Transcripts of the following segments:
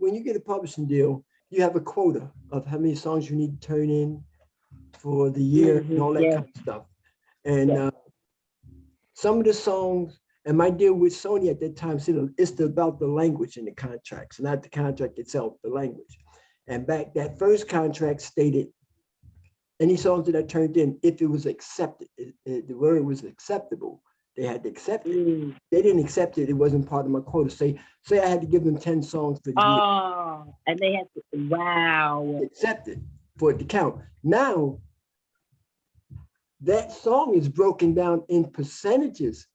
when you get a publishing deal, you have a quota of how many songs you need to turn in for the year and all that kind of stuff. And some of the songs, and my deal with Sony at that time said it's about the language in the contracts, not the contract itself, the language. And back that first contract stated any songs that I turned in, if it was accepted, the word was acceptable, they had to accept it. They didn't accept it, it wasn't part of my quota. Say I had to give them 10 songs for the year. Oh, and they had to, wow. Accept it for it to count. Now, that song is broken down in percentages.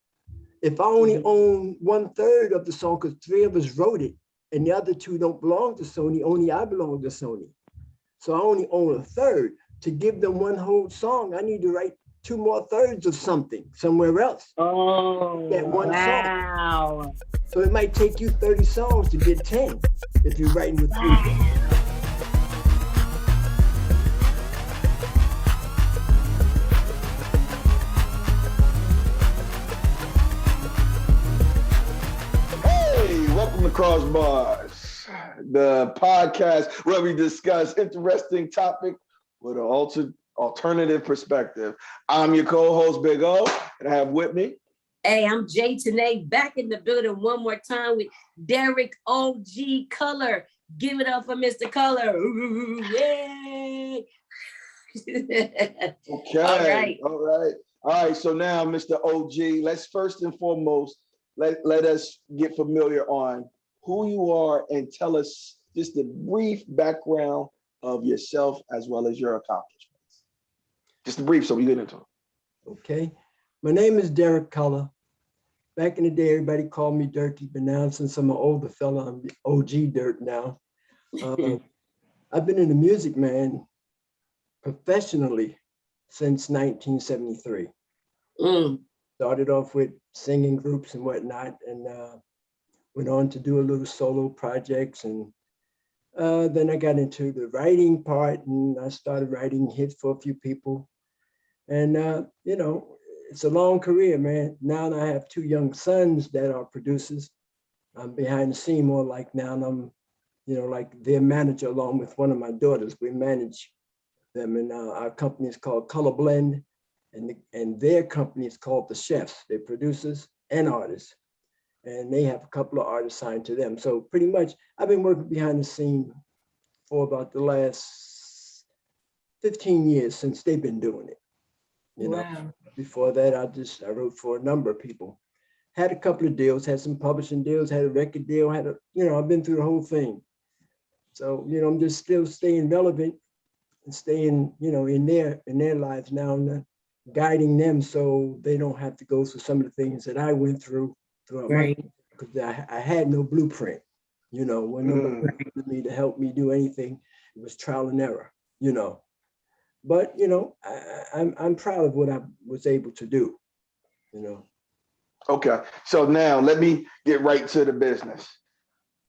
If I only own 1/3 of the song, because 3 of us wrote it, and the other 2 don't belong to Sony, only I belong to Sony. So I only own 1/3. To give them one whole song, I need to write 2 more thirds of something somewhere else. Oh, that one wow. song. So it might take you 30 songs to get 10 if you're writing with 3. Welcome to Crossbars, the podcast where we discuss interesting topic with an alternative perspective. I'm your co-host, Big O, and I have with me. Hey, I'm Tanae, back in the building one more time with Derek OG Culler. Give it up for Mr. Culler. Ooh, yay! Okay, all right. So now, Mr. OG, let's first and foremost, let us get familiar on who you are and tell us just a brief background of yourself as well as your accomplishments. Just a brief so we get into it. Okay. My name is Derek Culler. Back in the day, everybody called me Derky, but now since I'm an older fella, I'm OG Derk now. I've been in the music, man, professionally since 1973. Started off with singing groups and whatnot, and went on to do a little solo projects. And then I got into the writing part, and I started writing hits for a few people. And, you know, it's a long career, man. Now I have 2 young sons that are producers. I'm behind the scene more like now, and I'm, you know, like their manager along with one of my daughters. We manage them, and our company is called Color Blend. And their company is called The Chefs. They're producers and artists. And they have a couple of artists signed to them. So pretty much, I've been working behind the scene for about the last 15 years since they've been doing it. You know, before that, I wrote for a number of people. Had a couple of deals, had some publishing deals, had a record deal, I've been through the whole thing. So, you know, I'm just still staying relevant and staying, you know, in their lives now. And guiding them so they don't have to go through some of the things that I went through throughout my, because I had no blueprint, you know, when nobody with me to help me do anything. It was trial and error, you know. But, you know, I'm proud of what I was able to do, you know. Okay, so now let me get right to the business.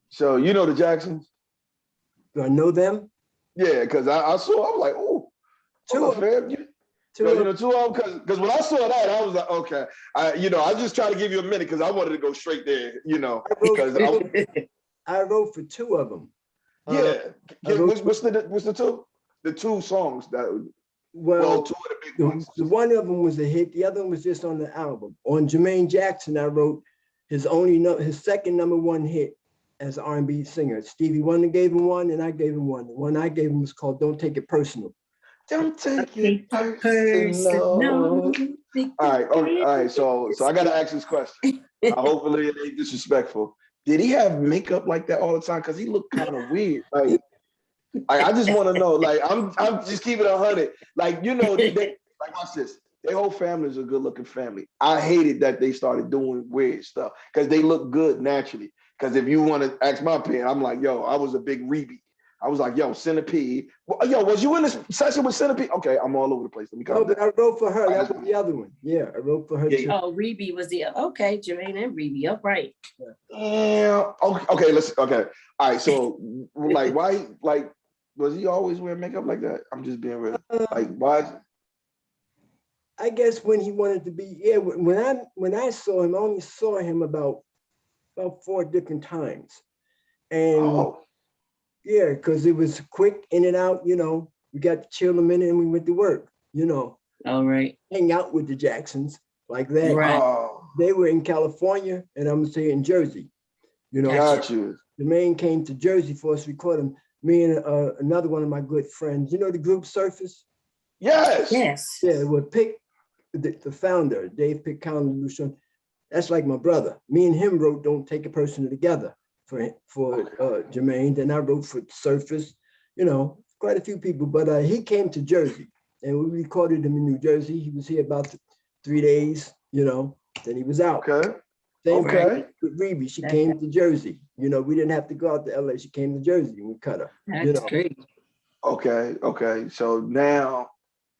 So you know the Jacksons? Do I know them? Yeah, because I saw, I was like, oh, fam. Two of them, because when I saw that, I was like, okay. I just try to give you a minute because I wanted to go straight there, you know. I wrote for 2 of them. Yeah. What's the 2? The 2 songs that, 2 of the big ones. One of them was a hit. The other one was just on the album. On Jermaine Jackson, I wrote his second #1 hit as an R&B singer. Stevie Wonder gave him one, and I gave him one. The one I gave him was called "Don't Take It Personal." Don't take it personal. All right. So I gotta ask this question. Hopefully it ain't disrespectful. Did he have makeup like that all the time? Because he looked kind of weird. Like I just want to know. Like I'm just keeping it 100. Like, you know, like watch this. Their whole family is a good looking family. I hated that they started doing weird stuff because they look good naturally. Because if you want to ask my opinion, I'm like, yo, I was a big Reby. I was like, yo, Centipede. Yo, was you in this session with Centipede? Okay, I'm all over the place. Let me come. No, but I wrote for her. That was the other one. Yeah, I wrote for her too. Oh, Reby was the okay, Jermaine and Reby. Upright. Yeah. Okay. Okay. All right. So, like, why? Like, was he always wearing makeup like that? I'm just being real. Like, why? I guess when he wanted to be. Yeah. When I saw him, I only saw him about 4 different times, and. Yeah, because it was quick in and out, you know. We got to chill a minute and we went to work, you know. All right. Hang out with the Jacksons like that. Right. They were in California and I'm gonna say in Jersey. You know, Got you. Jermaine came to Jersey for us to record him. Me and another one of my good friends. You know the group Surface? Yes. Yes. Yeah, well, Pick, the founder, Dave Pick County, that's like my brother. Me and him wrote "Don't Take a Person Together" for Jermaine. Then I wrote for Surface. You know, quite a few people. But he came to Jersey, and we recorded him in New Jersey. He was here about 3 days. You know, then he was out. Okay. Same Okay. with Rebe. She came to Jersey. You know, we didn't have to go out to LA. She came to Jersey and we cut her. That's you know. great. Okay. Okay. So now,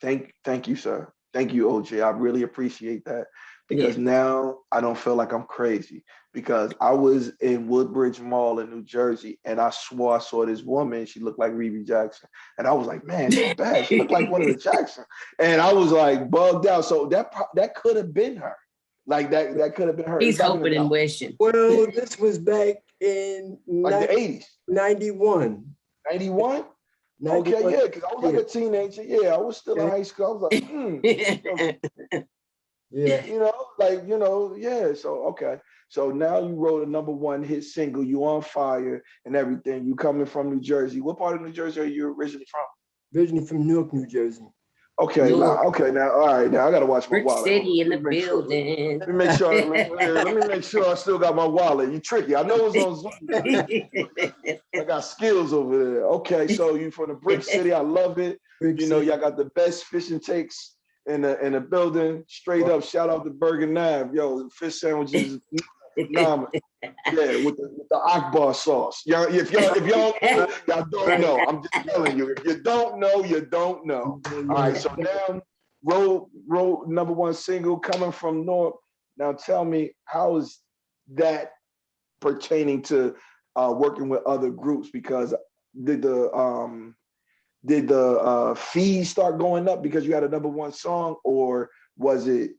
thank you, sir. Thank you, OJ. I really appreciate that because now I don't feel like I'm crazy because I was in Woodbridge Mall in New Jersey and I swore I saw this woman. She looked like Rebe Jackson. And I was like, man, she's bad. She looked like one of the Jacksons. And I was like bugged out. So that could have been her. Like that could have been her. He's hoping and wishing. Well, this was back in like the 80s. 91. 91? Okay, yeah, because I was like a teenager. Yeah, I was still in high school. I was like, yeah. You know, like, you know, yeah. So, okay. So now you wrote a #1 hit single. You on fire and everything. You coming from New Jersey. What part of New Jersey are you originally from? Originally from Newark, New Jersey. Okay, now, all right, now I gotta watch my Brick wallet. City in the building. Let me make sure. Let me make sure I still got my wallet. You tricky. I know it's on Zoom. I got skills over there. Okay, so you from the Brick City. I love it. You know, y'all got the best fish and takes in the building. Straight up, shout out to Burger Nav. Yo, fish sandwiches. Yeah, with the Akbar sauce. If y'all don't know. I'm just telling you. If you don't know, you don't know. All right. So now, wrote #1 single coming from North. Now tell me, how is that pertaining to working with other groups? Because did the fees start going up because you had a #1 song, or was it,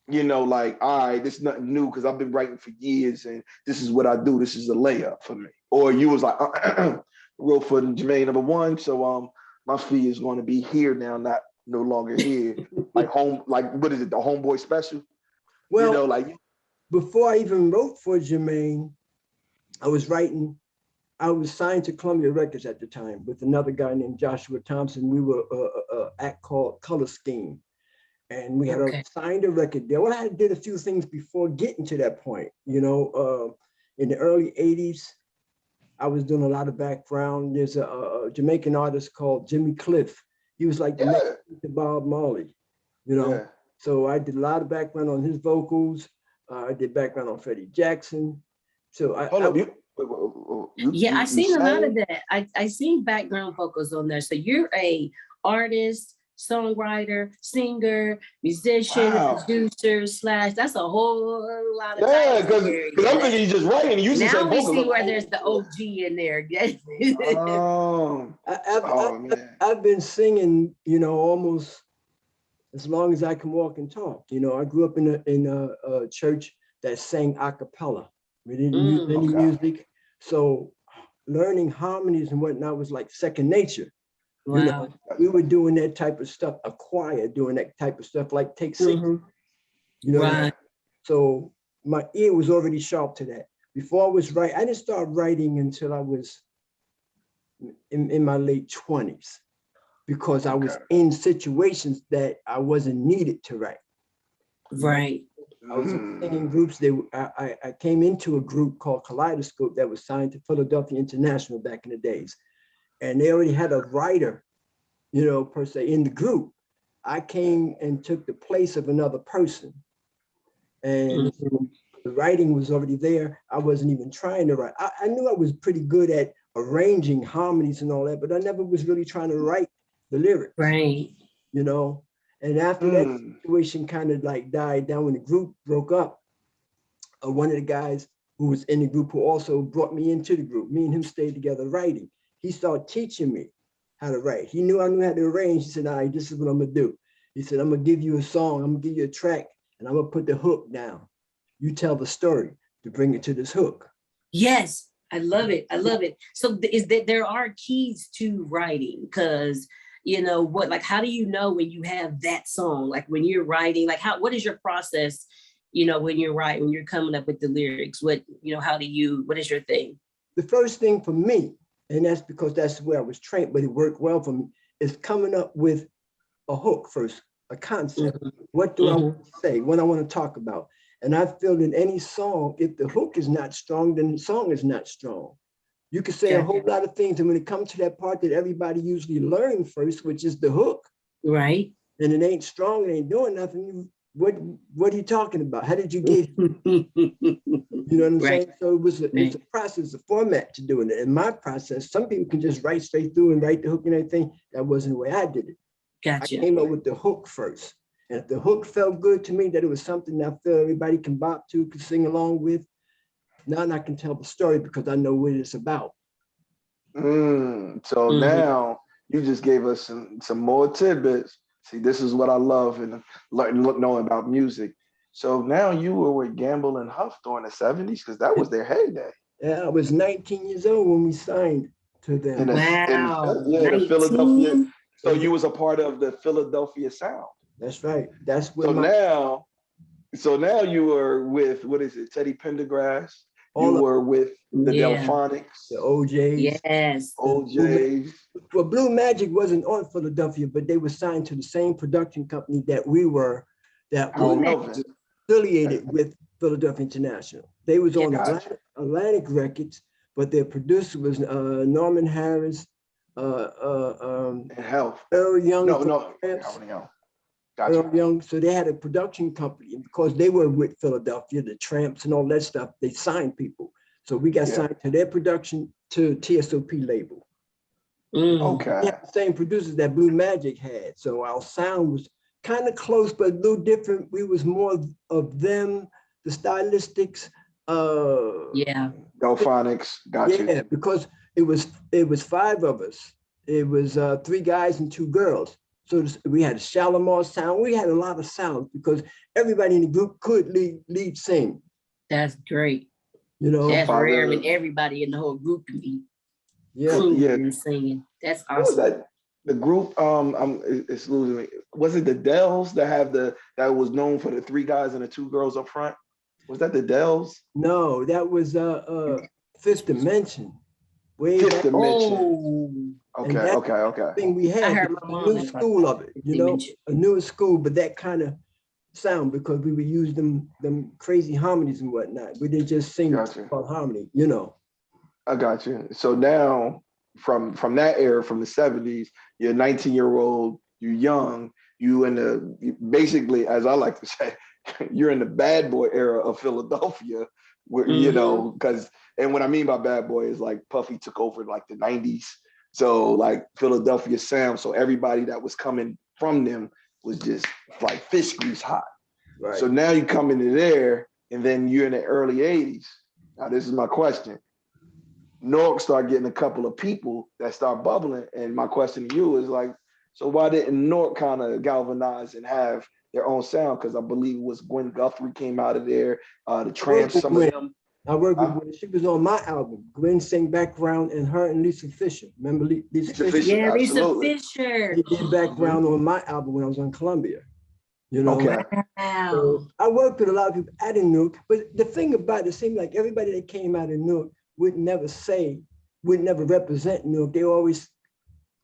you know, like, all right, this is nothing new because I've been writing for years and this is what I do. This is a layup for me. Or you was like, wrote for Jermaine #1, so my fee is going to be here now, no longer here. Like what is it, the Homeboy Special? Well, you know, like before I even wrote for Jermaine, I was signed to Columbia Records at the time with another guy named Joshua Thompson. We were an act called Color Scheme. And we had signed a record deal. Well, I did a few things before getting to that point. You know, in the early 80s, I was doing a lot of background. There's a Jamaican artist called Jimmy Cliff. He was like the next to Bob Marley, you know. Yeah. So I did a lot of background on his vocals. I did background on Freddie Jackson. So I seen a lot of that. I seen background vocals on there. So you're a artist, songwriter, singer, musician, producer / that's a whole lot of because I'm thinking you just writing. You now we see where there's the OG in there. I've been singing, you know, almost as long as I can walk and talk. You know, I grew up in a church that sang a cappella. We didn't use any music, so learning harmonies and whatnot was like second nature. Wow. You know, we were doing that type of stuff, a choir doing that type of stuff, like Take 6. You know, right. So my ear was already sharp to that. Before I was I didn't start writing until I was in my late 20s, because I was in situations that I wasn't needed to write. Right. I was in groups. I came into a group called Kaleidoscope that was signed to Philadelphia International back in the days. And they already had a writer, you know, per se, in the group. I came and took the place of another person. And the writing was already there. I wasn't even trying to write. I knew I was pretty good at arranging harmonies and all that, but I never was really trying to write the lyrics. Right. You know, and after that situation kind of like died down when the group broke up, one of the guys who was in the group who also brought me into the group, me and him stayed together writing. He started teaching me how to write. He knew I knew how to arrange. He said, all right, this is what I'm gonna do. He said, I'm gonna give you a song, I'm gonna give you a track, and I'm gonna put the hook down. You tell the story to bring it to this hook. Yes, I love it. I love it. So is that there are keys to writing? Because you know what, like, how do you know when you have that song? Like when you're writing, like what is your process? You know, when you're writing, when you're coming up with the lyrics, what is your thing? The first thing for me, and that's because that's where I was trained, but it worked well for me, is coming up with a hook first, a concept. Mm-hmm. What do I want to say? What I want to talk about? And I feel in any song, if the hook is not strong, then the song is not strong. You can say a whole lot of things, and when it comes to that part that everybody usually learns first, which is the hook, right? And it ain't strong, it ain't doing nothing. What are you talking about? How did you get? You know what I'm saying? So it's a process, a format to doing it. In my process, some people can just write straight through and write the hook and everything. That wasn't the way I did it. Gotcha. I came up with the hook first. And if the hook felt good to me, that it was something that I feel everybody can bop to, can sing along with, now I can tell the story because I know what it's about. So now you just gave us some more tidbits. See, this is what I love and knowing about music. So now you were with Gamble and Huff during the 70s because that was their heyday. Yeah, I was 19 years old when we signed to them. The Philadelphia. So you was a part of the Philadelphia sound. That's right. That's where So now you were with, what is it, Teddy Pendergrass? You were with the Delphonics. The OJs. Yes. OJs. Well, Blue Magic wasn't on Philadelphia, but they were signed to the same production company that we were, that was affiliated with Philadelphia International. They was on Atlantic Records, but their producer was Norman Harris, and Health. Earl Young. Gotcha. Earl Young. So they had a production company, and because they were with Philadelphia, the Tramps and all that stuff, they signed people. So we got signed to their production to TSOP label. Okay. We had the same producers that Blue Magic had. So our sound was kind of close, but a little different. We was more of them, the stylistics. Delphonics, gotcha. Yeah, because it was 5 of us. It was 3 guys and 2 girls. So we had a Shalimar sound. We had a lot of sounds because everybody in the group could lead sing. That's great. You know, that's rare when everybody in the whole group can be singing. That's awesome. What was that? The group, it's losing me. Was it the Dells that was known for the 3 guys and the 2 girls up front? Was that the Dells? No, that was Fifth Dimension. Fifth Dimension. Okay. Thing we had, I heard my mom a new school of it, a newer school, but that kind of sound because we would use them crazy harmonies and whatnot. We didn't just sing about harmony, I got you. So now from that era, from the 70s, you're a 19-year-old, you're young, basically, as I like to say, you're in the bad boy era of Philadelphia, where, because, and what I mean by bad boy is like Puffy took over like the 90s. So like Philadelphia sound. So everybody that was coming from them was just like fish grease hot. Right. So now you come into there and then you're in the early 80s. Now this is my question. Newark started getting a couple of people that start bubbling. And my question to you is like, so why didn't Newark kind of galvanize and have their own sound? Because I believe it was Gwen Guthrie came out of there, the Tramps, some of them. I worked with Gwen. She was on my album. Gwen sang background, and her and Lisa Fisher. Remember Lisa Fisher? Yeah, absolutely. Lisa Fisher. She did background on my album when I was on Columbia. Okay. Wow. So I worked with a lot of people out in Newark, but the thing about it seemed like everybody that came out of Newark would never represent Newark. They always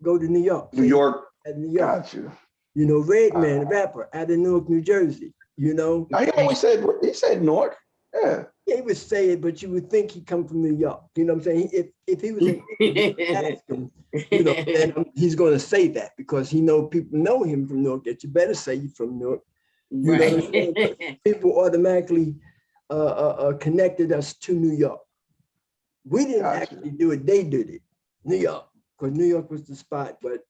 go to New York. New York. At New York. Got you. Redman, the rapper, out of Newark, New Jersey. He always said Newark. Yeah. He would say it, but you would think he come from New York. You know what I'm saying? If he was ask him, then he's going to say that because people know him from Newark. That you better say you're from Newark. You know what I'm saying? People automatically connected us to New York. We didn't actually do it. They did it. New York, because New York was the spot. But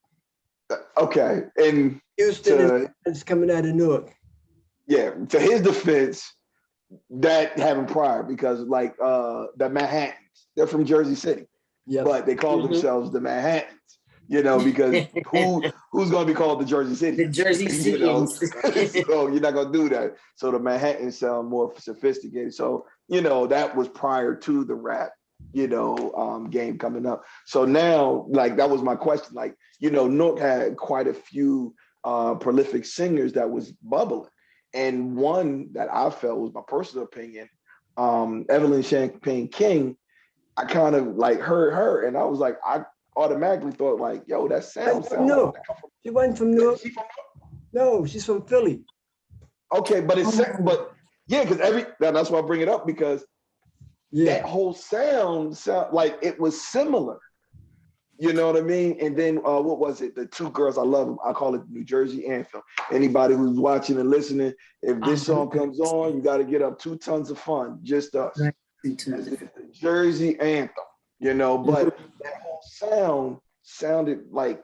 okay, and Houston is coming out of Newark. Yeah, to his defense, that happened prior because like the Manhattans, they're from Jersey City, but they call themselves the Manhattans, because who's going to be called the Jersey City? The Jersey Cityans. So you're not going to do that. So the Manhattans sound more sophisticated. So, that was prior to the rap. game coming up. So now, like, that was my question. Like, Nook had quite a few prolific singers that was bubbling. And one that I felt was my personal opinion, Evelyn Champagne King, I kind of like heard her and I was like, I automatically thought like, yo, that sounds no. like She wasn't from New York. No, she's from Philly. Okay, but because that's why I bring it up, because that whole sound like it was similar. You know what I mean? And then what was it? The two girls, I love them. I call it New Jersey Anthem. Anybody who's watching and listening, if this song comes on, you got to get up 2 tons of fun, just us. Right. The Jersey Anthem, but that whole sound sounded like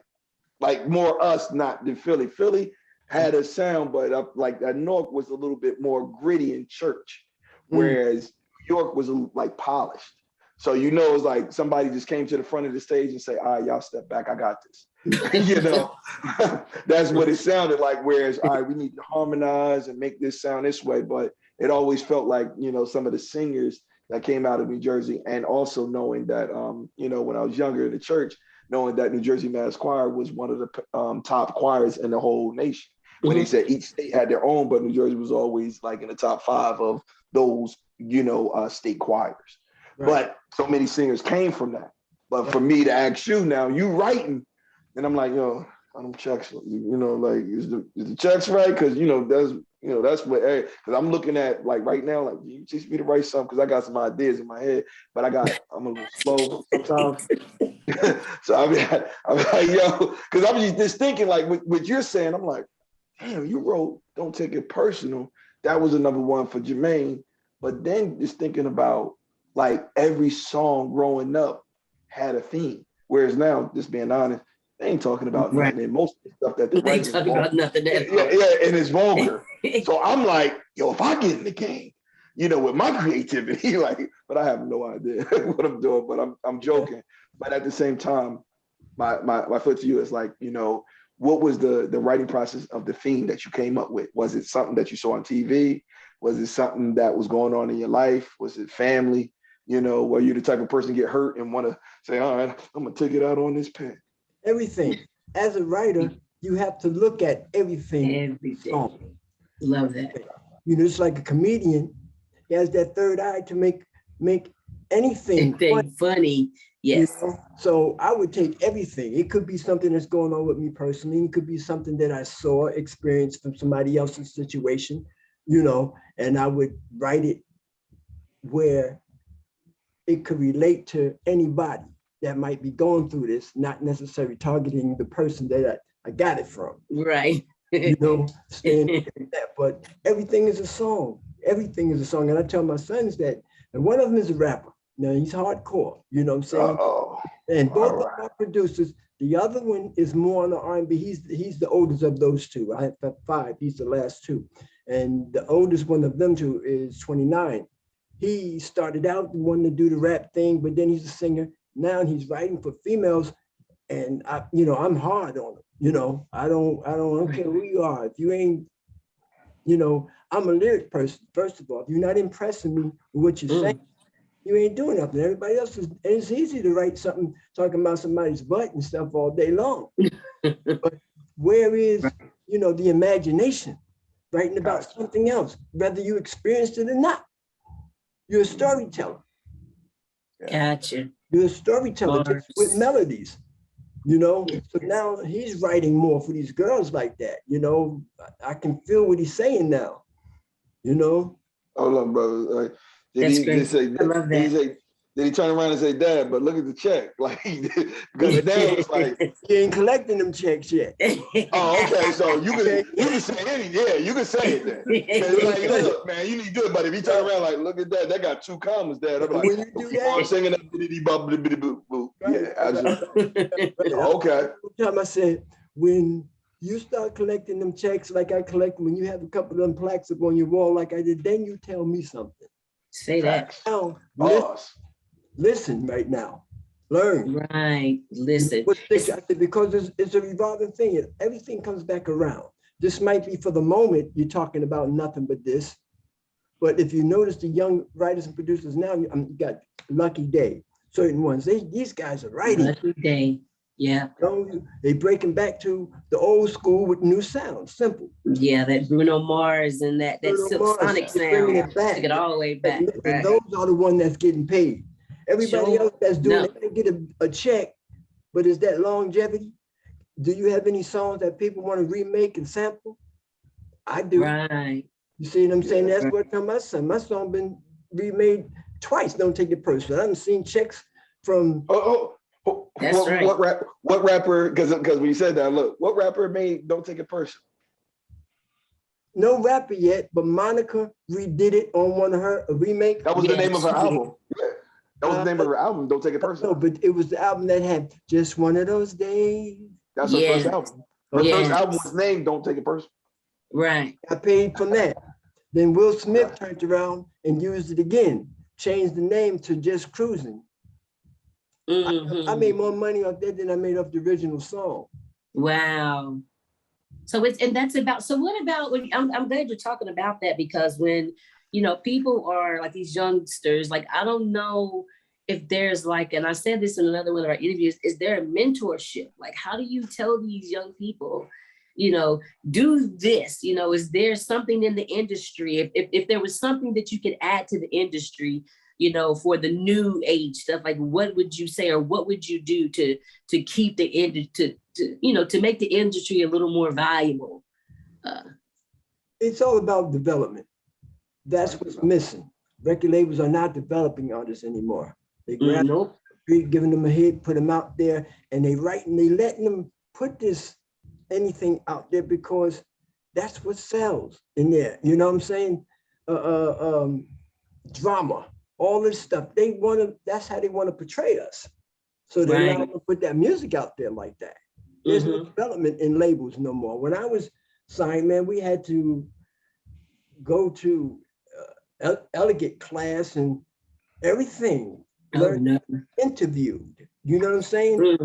more us, not the Philly. Philly had a sound, but like that North was a little bit more gritty in church, whereas New York was like polished. So it's like somebody just came to the front of the stage and say, all right, y'all step back, I got this. That's what it sounded like. Whereas, all right, we need to harmonize and make this sound this way. But it always felt like, some of the singers that came out of New Jersey, and also knowing that, when I was younger in the church, knowing that New Jersey Mass Choir was one of the top choirs in the whole nation. When they said each state had their own, but New Jersey was always like in the top 5 of those, state choirs. Right. But so many singers came from that. But for me to ask you now, you writing, and I'm like, yo, I'm checks, like, is the checks right? Because that's what, because I'm looking at like right now, like you teach me to write something because I got some ideas in my head, but I'm a little slow sometimes. So I'm like, yo, because I'm just thinking like what you're saying, I'm like, damn, you wrote Don't Take It Personal. That was a number 1 for Jermaine. But then just thinking about like every song growing up had a theme. Whereas now, just being honest, they ain't talking about nothing. And most of the stuff that they ain't talking about nothing. And it's vulgar. So I'm like, yo, if I get in the game, with my creativity, but I have no idea what I'm doing, but I'm joking. But at the same time, my foot to you is like, what was the writing process of the theme that you came up with? Was it something that you saw on TV? Was it something that was going on in your life? Was it family? Were you the type of person get hurt and want to say, all right, I'm going to take it out on this pen? Everything. As a writer, you have to look at everything. Everything. Love that. It's like a comedian. He has that third eye to make anything funny. Yes. So I would take everything. It could be something that's going on with me personally. It could be something that I saw, experienced from somebody else's situation, and I would write it where it could relate to anybody that might be going through this, not necessarily targeting the person that I got it from. Right. Staying that. But everything is a song. Everything is a song. And I tell my sons that, and one of them is a rapper. Now he's hardcore, you know what I'm saying? And both of my producers, the other one is more on the R&B. He's the oldest of those two. I have 5, he's the last 2. And the oldest one of them two is 29. He started out wanting to do the rap thing, but then he's a singer. Now he's writing for females, and I'm hard on him. I don't care who you are. If you ain't, I'm a lyric person. First of all, if you're not impressing me with what you're saying, you ain't doing nothing. Everybody else is. And it's easy to write something talking about somebody's butt and stuff all day long. But where is, the imagination? Writing about something else, whether you experienced it or not. You're a storyteller. Gotcha. You're a storyteller just with melodies, So now he's writing more for these girls like that, I can feel what he's saying now, Hold on, brother. That's great. I love that. Did he turn around and say, Dad, but look at the check? Because Dad was like, he ain't collecting them checks yet. Oh, okay. So you can say anything. Yeah, you can say it then. Look, man, you need to do it. But if he turn around like, look at that got 2 commas, Dad. I'm like, when you do that, I'm singing that. Yeah, absolutely. Okay. Every time I said, when you start collecting them checks like I collect, when you have a couple of them plaques up on your wall like I did, then you tell me something. Say that. Now, listen right now. Learn. Right. Listen. Because it's a revolving thing. Everything comes back around. This might be for the moment you're talking about nothing but this. But if you notice the young writers and producers now, you got Lucky Day, certain ones. These guys are writing. Every day. Yeah. They breaking back to the old school with new sounds. Simple. Yeah, that Bruno Mars and that Silk Sonic sound. It back. Took it all the way back. And those are the ones that's getting paid. Everybody else that's doing it, they get a check, but is that longevity? Do you have any songs that people want to remake and sample? I do. Right. You see what I'm saying? That's what my son. My song been remade twice. Don't take it personal. I haven't seen checks from. What rapper? Because when you said that, look, what rapper made "Don't Take It Personal"? No rapper yet, but Monica redid it on one of her remake. That was the name of her album. Yeah. That was the name of her album. Don't Take It Personal. No, but it was the album that had Just One of Those Days. That's her first album. Her first album was named Don't Take It Personal. Right. I paid from that. Then Will Smith turned around and used it again, changed the name to Just Cruising. I made more money off that than I made off the original song. Wow. So what about when I'm glad you're talking about that, because when, you know, people are like these youngsters, like, I don't know if there's like, and I said this in another one of our interviews, is there a mentorship? Like, how do you tell these young people, you know, do this, you know, is there something in the industry? If there was something that you could add to the industry, you know, for the new age stuff, like what would you say, or what would you do to keep the industry, to make the industry a little more valuable? It's all about development. That's what's missing. Record labels are not developing artists anymore. They grab them, giving them a hit, put them out there, and they letting them put anything out there because that's what sells in there. You know what I'm saying? Drama, all this stuff. That's how they want to portray us. So they allow them to put that music out there like that. There's no development in labels no more. When I was signed, man, we had to go to elegant class and everything. Interviewed. You know what I'm saying?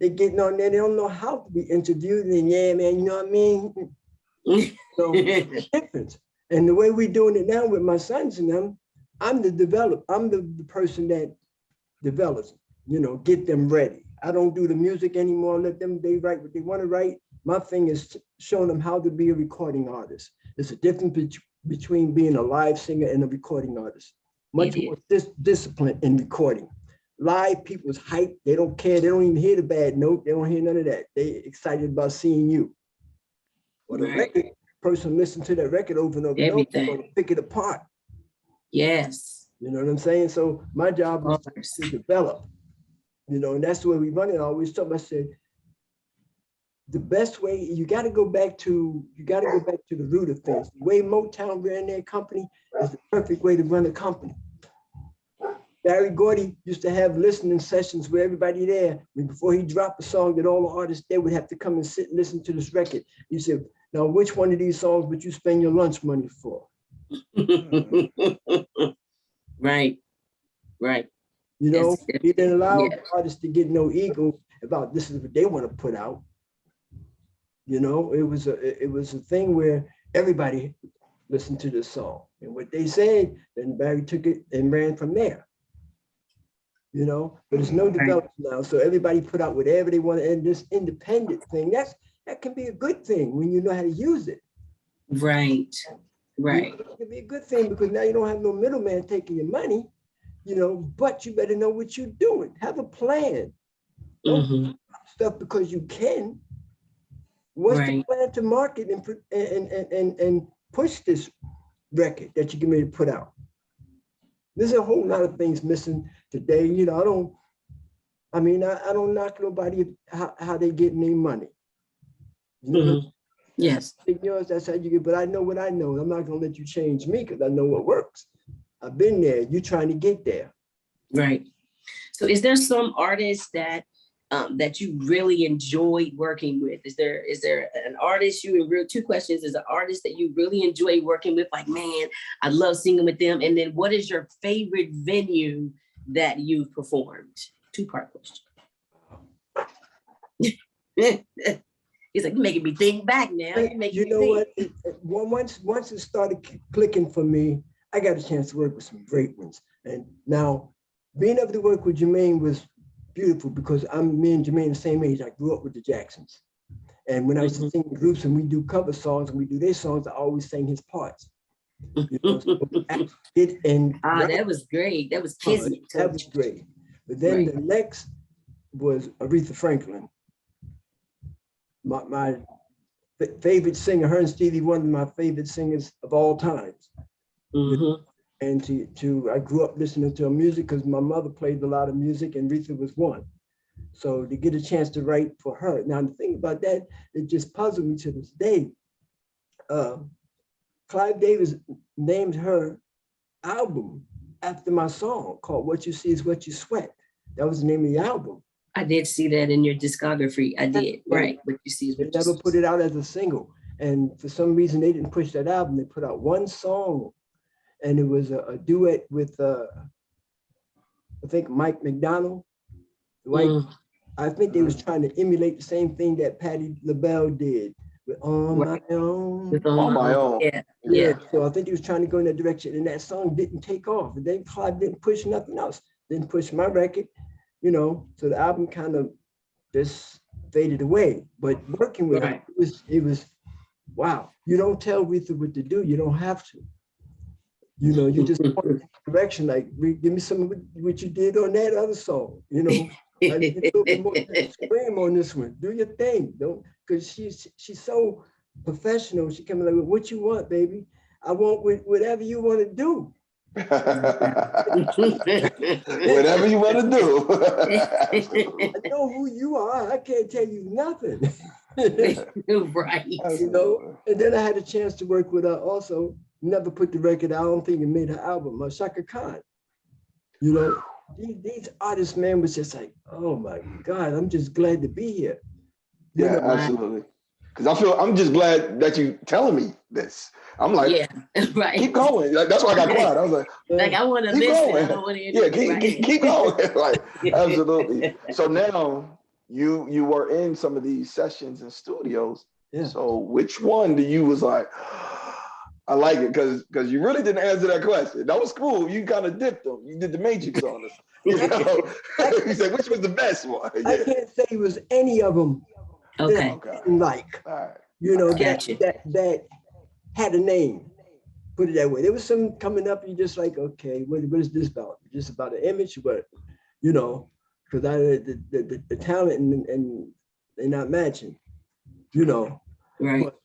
They're getting on there, they don't know how to be interviewed. And yeah, man, you know what I mean? So difference. And the way we're doing it now with my sons and them, I'm the person that develops, you know, get them ready. I don't do the music anymore. They write what they want to write. My thing is showing them how to be a recording artist. There's a difference between being a live singer and a recording artist. Much more discipline in recording. Live, people's hype. They don't care. They don't even hear the bad note. They don't hear none of that. They excited about seeing you. Well, the record person listen to that record over and over and over, going to pick it apart. Yes. You know what I'm saying? So my job is to develop. You know, and that's the way we run it. I always tell them, I said, the best way, you got to go back to the root of things. The way Motown ran their company is the perfect way to run a company. Barry Gordy used to have listening sessions with everybody there. Before he dropped a song, that all the artists there would have to come and sit and listen to this record. He said, now, which one of these songs would you spend your lunch money for? Right. You know, he didn't allow artists to get no ego about this is what they want to put out. You know, it was a thing where everybody listened to this song. And what they said, then Barry took it and ran from there. You know, but there's no development now. So everybody put out whatever they want. And this independent thing, that can be a good thing when you know how to use it. Right. It can be a good thing because now you don't have no middleman taking your money, you know, but you better know what you're doing. Have a plan. Don't do stuff because you can. What's the plan to market and push this record that you get ready to put out? There's a whole lot of things missing today. You know, I don't knock nobody how they get their money. You know? Yes. Yours, that's how you get, but I know what I know. I'm not gonna let you change me because I know what works. I've been there. You're trying to get there. Right. So is there some artist that you really enjoyed working with? Is there an artist two questions, is an artist that you really enjoy working with? Like, man, I love singing with them. And then what is your favorite venue that you've performed? Two-part question. He's like, you're making me think back now. You know what? Once it started clicking for me, I got a chance to work with some great ones. And now being able to work with Jermaine was beautiful because me and Jermaine the same age. I grew up with the Jacksons. And when I was singing groups and we do cover songs and we do their songs, I always sang his parts. You know, so that was great. That was kismet. That was great. But then the next was Aretha Franklin. My favorite singer, her and Stevie, one of my favorite singers of all times. And I grew up listening to her music because my mother played a lot of music and Aretha was one. So to get a chance to write for her. Now the thing about that, it just puzzled me to this day. Clive Davis named her album after my song called What You See Is What You Sweat. That was the name of the album. I did see that in your discography. I did, right. What You See Is What You They never put it out as a single. And for some reason, they didn't push that album. They put out one song and it was a duet with, I think, Mike McDonald. I think they was trying to emulate the same thing that Patti LaBelle did with On My Own. On My Own. Yeah. So I think he was trying to go in that direction and that song didn't take off. And then Clive didn't push nothing else. Didn't push my record, you know, so the album kind of just faded away. But working with her, it was, wow. You don't tell Aretha what to do. You don't have to. You know, you just point in the direction, like, give me some of what you did on that other song, you know. I need a little bit more scream on this one. Do your thing, don't, because she's so professional. She coming like, what you want, baby? I want whatever you want to do. Whatever you want to do. I know who you are. I can't tell you nothing. Right. You know, and then I had a chance to work with her also. Never put the record out. I don't think it made her album. Shaka Khan. You know, these artists, man, was just like, oh my God, I'm just glad to be here. You know, absolutely. Because I'm just glad that you telling me this. I'm like, keep going. Like, that's why I got quiet. I was like, I want to listen. I don't want to hear keep going. Like, absolutely. So now you were in some of these sessions and studios. Yeah. So which one do you was like, I like it, because you really didn't answer that question. That was cool. You kind of dipped them. You did the Matrix on us. You know? You said, which was the best one? Yeah. I can't say it was any of them that I didn't like. You know, that had a name. Put it that way. There was some coming up, you just like, okay, what is this about? Just about an image, but you know, because the talent and they're not matching, you know. Right. But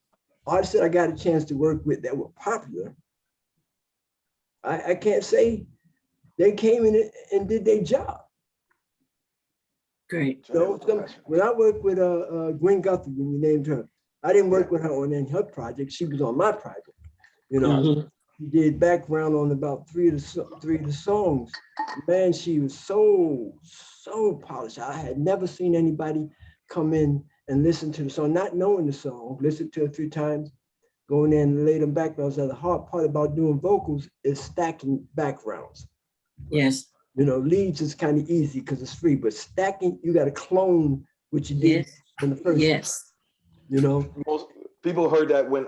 artists that I got a chance to work with that were popular, I can't say they came in and did their job. Great. So when I worked with Gwen Guthrie, when you named her, I didn't work with her on any her project. She was on my project. You know, she did background on about three of the songs. Man, she was so polished. I had never seen anybody come in and listen to the song, not knowing the song, listen to it 3 times, go in there and lay them backgrounds. Now, the hard part about doing vocals is stacking backgrounds. Yes. You know, leads is kind of easy because it's free, but stacking, you got to clone what you did in the first. Yes. You know, most people heard that when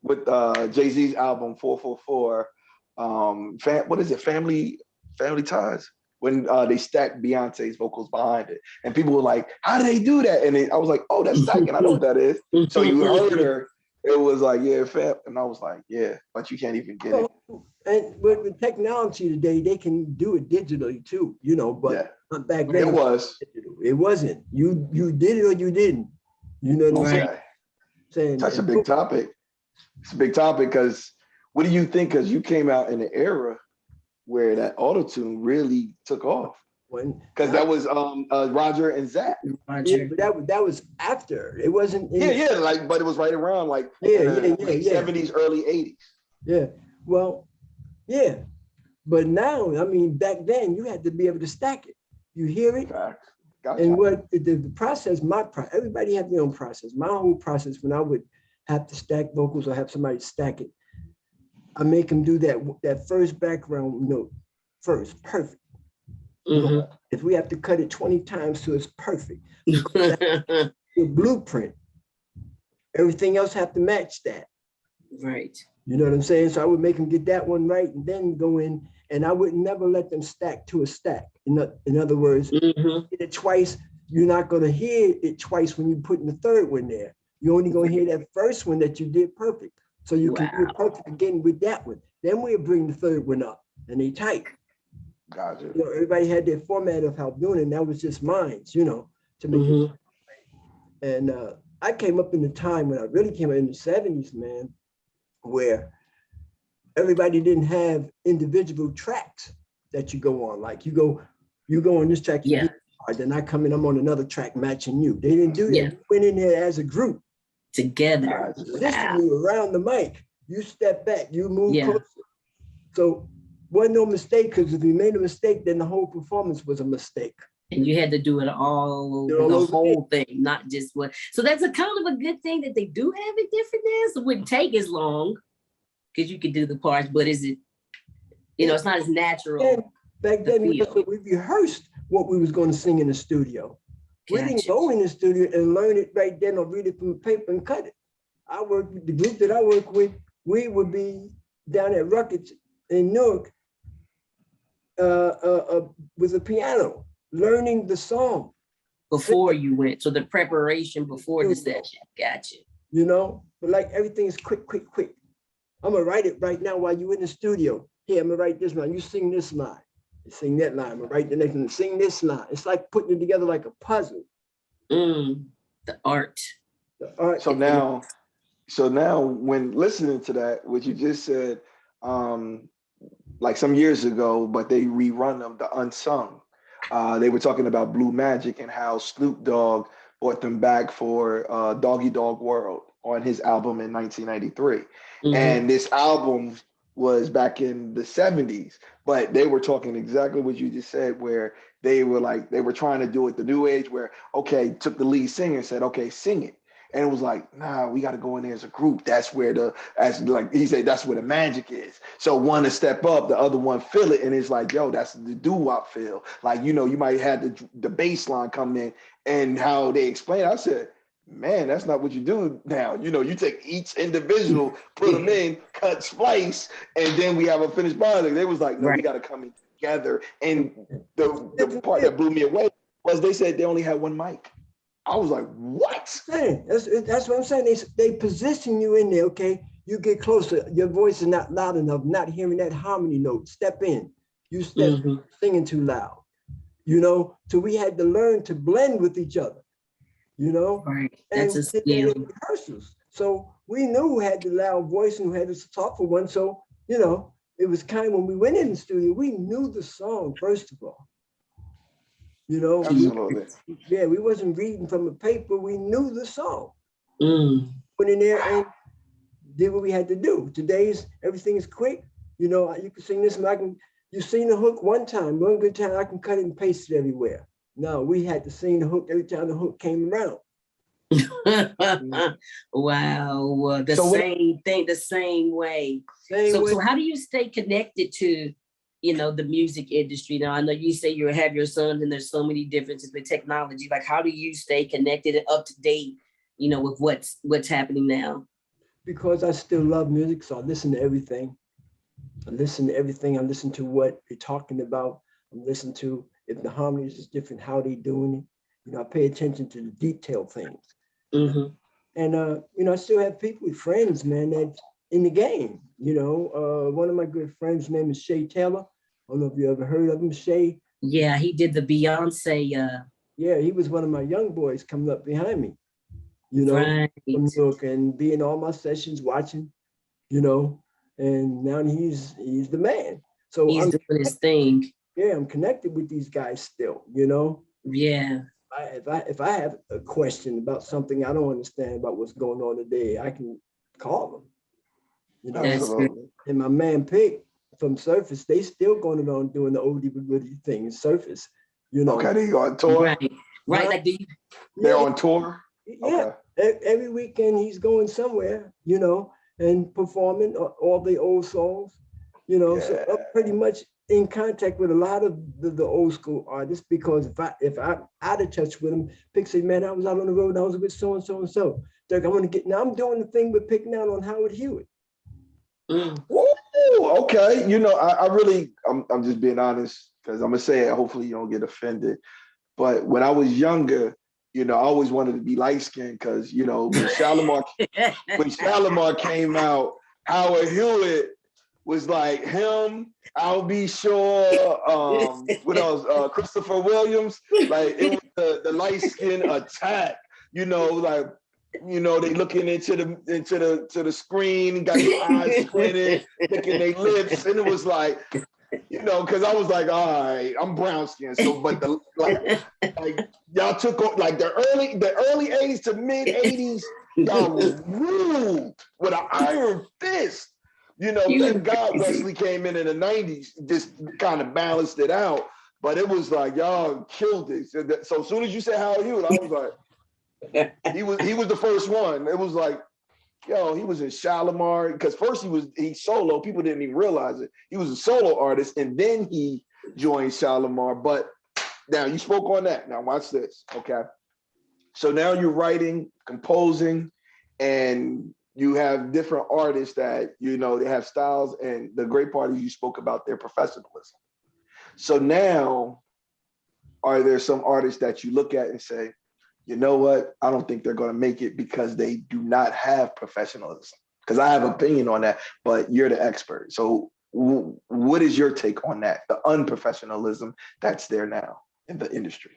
with Jay-Z's album 444, what is it, Family Ties? When they stacked Beyonce's vocals behind it, and people were like, "How do they do that?" And I was like, "Oh, that's stacking. I know what that is." So you heard her. It was like, "Yeah, fam," and I was like, "Yeah," but you can't even get it. And with technology today, they can do it digitally too. You know, but back then it wasn't. You did it or you didn't. You know what I'm saying? That's a big topic. It's a big topic because what do you think? Because you came out in an era where that Autotune really took off. Because that was Roger and Zach. Yeah, but that was after. It wasn't. But it was right around late 70s, early 80s. Yeah. Well, yeah. But now, I mean, back then you had to be able to stack it. You hear it. Gotcha. And what the process, everybody had their own process. My whole process, when I would have to stack vocals or have somebody stack it, I make them do that first background note first, perfect. If we have to cut it 20 times so it's perfect, the blueprint, everything else have to match that. Right. You know what I'm saying? So I would make them get that one right and then go in and I would never let them stack to a stack. In other words, hit it twice, you're not going to hear it twice when you put in the third one there. You're only going to hear that first one that you did perfect. So you can do it perfect again with that one. Then we'll bring the third one up and they tight. Gotcha. You know, everybody had their format of how doing it, and that was just mine, you know, to make it. And I came up in the time when I really came up in the 70s, man, where everybody didn't have individual tracks that you go on. Like you go on this track, then I come in, I'm on another track matching you. They didn't do that. You went in there as a group. Together. Listen you around the mic. You step back, you move closer. So wasn't no mistake, because if you made a mistake, then the whole performance was a mistake. And you had to do it all, the whole thing, not just what. So that's a kind of a good thing that they do have it different there. So it wouldn't take as long because you could do the parts, but is it, you know, it's not as natural. And back then, we rehearsed what we was going to sing in the studio. We didn't go in the studio and learn it right then or read it from the paper and cut it. I worked with the group that I work with. We would be down at Ruckett's in Newark with a piano, learning the song. Before you went, so the preparation before the session. Gotcha. You know, but like everything is quick. I'm gonna write it right now while you're in the studio. Here, I'm gonna write this line. You sing this line. You sing that line. I'm gonna write the next one. Sing this line. It's like putting it together like a puzzle. The art. The art. So now when listening to that, what you just said, like some years ago, but they rerun them, the Unsung. They were talking about Blue Magic and how Snoop Dogg brought them back for Doggy Dog World on his album in 1993. And this album was back in the 70s, but they were talking exactly what you just said, where they were trying to do it the new age where, okay, took the lead singer and said, okay, sing it. And it was like, nah, we got to go in there as a group. That's where he said, that's where the magic is. So one to step up, the other one feel it. And it's like, yo, that's the doo-wop feel. Like, you know, you might have the bass line come in and how they explain it. I said, man, that's not what you do now. You know, you take each individual, put them in, cut, splice, and then we have a finished product. They was like, no, we got to come in together. And the part that blew me away was they said they only had one mic. I was like, what? Hey, that's what I'm saying. They position you in there, okay? You get closer. Your voice is not loud enough, not hearing that harmony note. Step in. You step singing too loud. You know, so we had to learn to blend with each other, you know? Right. And that's a skill. Rehearsals. So we knew who had the loud voice and who had the softer one. So, you know, it was kind of when we went in the studio, we knew the song, first of all. You know, we wasn't reading from a paper. We knew the song. Went in there and did what we had to do. Today's everything is quick. You know, you can sing this and you sing the hook one time, one good time, I can cut it and paste it everywhere. No, we had to sing the hook every time the hook came around. Wow, the same way. So how do you stay connected to, you know, the music industry? Now, I know you say you have your sons and there's so many differences with technology. Like, how do you stay connected and up to date, you know, with what's happening now? Because I still love music, so I listen to everything. I listen to what they're talking about. I listen to if the harmonies is different, how they doing it. You know, I pay attention to the detailed things. And, you know, I still have people, friends, man, that's in the game. You know, one of my good friends' name is Shay Taylor. I don't know if you ever heard of him, Shay. Yeah, he did the Beyonce. Yeah, he was one of my young boys coming up behind me, you know, from New York, and be in all my sessions watching, you know, and now he's the man. So he's doing his thing. Yeah, I'm connected with these guys still, you know. Yeah. If I have a question about something I don't understand about what's going on today, I can call them. You know, and my man Pig from Surface, they still going on doing the oldie but goodie thing, Surface. You know. Okay, they on tour. Right. Like they're on tour. Yeah. Okay. Every weekend he's going somewhere, you know, and performing all the old songs, you know. Yeah. So I'm pretty much in contact with a lot of the old school artists, because if I'm out of touch with them, Pick said, man, I was out on the road and I was with so and so and so. Derk, I'm doing the thing with Pick now on Howard Hewitt. Woo! Ooh, okay. You know, I really, I'm just being honest because I'm gonna say it. Hopefully, you don't get offended. But when I was younger, you know, I always wanted to be light skinned because you know when Shalimar came out, Howard Hewitt was like him. I'll be sure. What else? Christopher Williams. Like it was the light skin attack. You know, like you know they looking into the screen, got their eyes squinted, licking their lips, and it was like. You know, because I was like, all right, I'm brown skin. So, but like y'all took like the early 80s to mid 80s, y'all ruled with an iron fist. You know, thank God Wesley came in the 90s, just kind of balanced it out. But it was like y'all killed it. So as soon as you said Howard Hewitt, I was like, he was the first one. It was like, yo, he was in Shalimar because first he solo. People didn't even realize it. He was a solo artist, and then he joined Shalimar. But now you spoke on that. Now watch this, okay? So now you're writing, composing, and you have different artists that you know they have styles. And the great part is you spoke about their professionalism. So now, are there some artists that you look at and say, you know what? I don't think they're going to make it because they do not have professionalism. Because I have an opinion on that, but you're the expert. So what is your take on that? The unprofessionalism that's there now in the industry.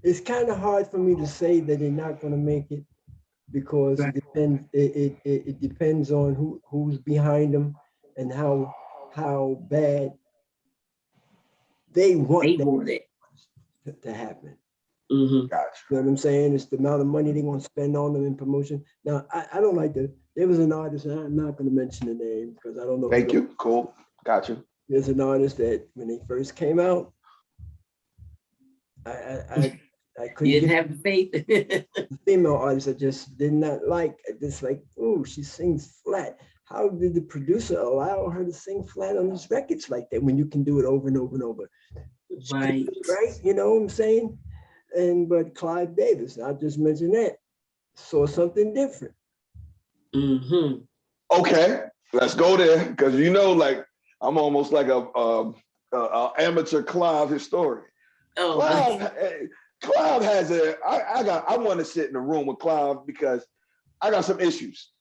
It's kind of hard for me to say that they're not going to make it because it depends. It depends on who's behind them and how bad they want it to happen. Mm-hmm. Gotcha. You know what I'm saying? It's the amount of money they want to spend on them in promotion. Now, I don't like that. There was an artist, and I'm not going to mention the name because I don't know. Thank you. Cool. Gotcha. There's an artist that when they first came out, I couldn't you didn't have the faith. The female artist I just did not like. Just like, oh, she sings flat. How did the producer allow her to sing flat on these records like that when you can do it over and over and over? Right. Right? You know what I'm saying? But Clive Davis, I just mentioned that, saw something different. Mm-hmm. Okay, let's go there because you know, like I'm almost like a amateur Clive historian. Oh, Clive has I want to sit in a room with Clive because I got some issues.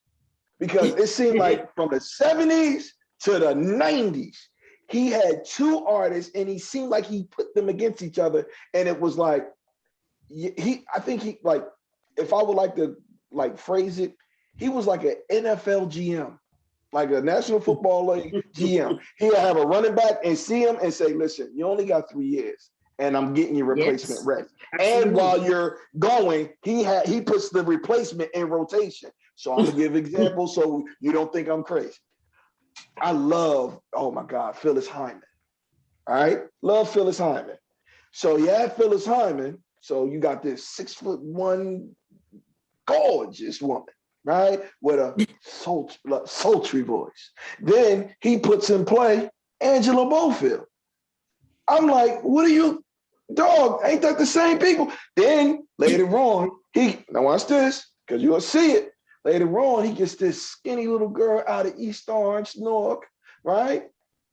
Because it seemed like from the 70s to the 90s, he had two artists and he seemed like he put them against each other. And it was like, I think he like, if I would like to like phrase it, he was like an NFL GM, like a National Football League GM. He'll have a running back and see him and say, listen, you only got 3 years and I'm getting your replacement ready. Absolutely. And while you're going, he puts the replacement in rotation. So I'm gonna give examples so you don't think I'm crazy. I love, oh my God, Phyllis Hyman. All right, love Phyllis Hyman. So you have Phyllis Hyman. So you got this 6'1" gorgeous woman, right? With a sultry voice. Then he puts in play Angela Bofield. I'm like, what are you, dog? Ain't that the same people? Then later on, now watch this, because you'll see it. Later on, he gets this skinny little girl out of East Orange, Newark, right?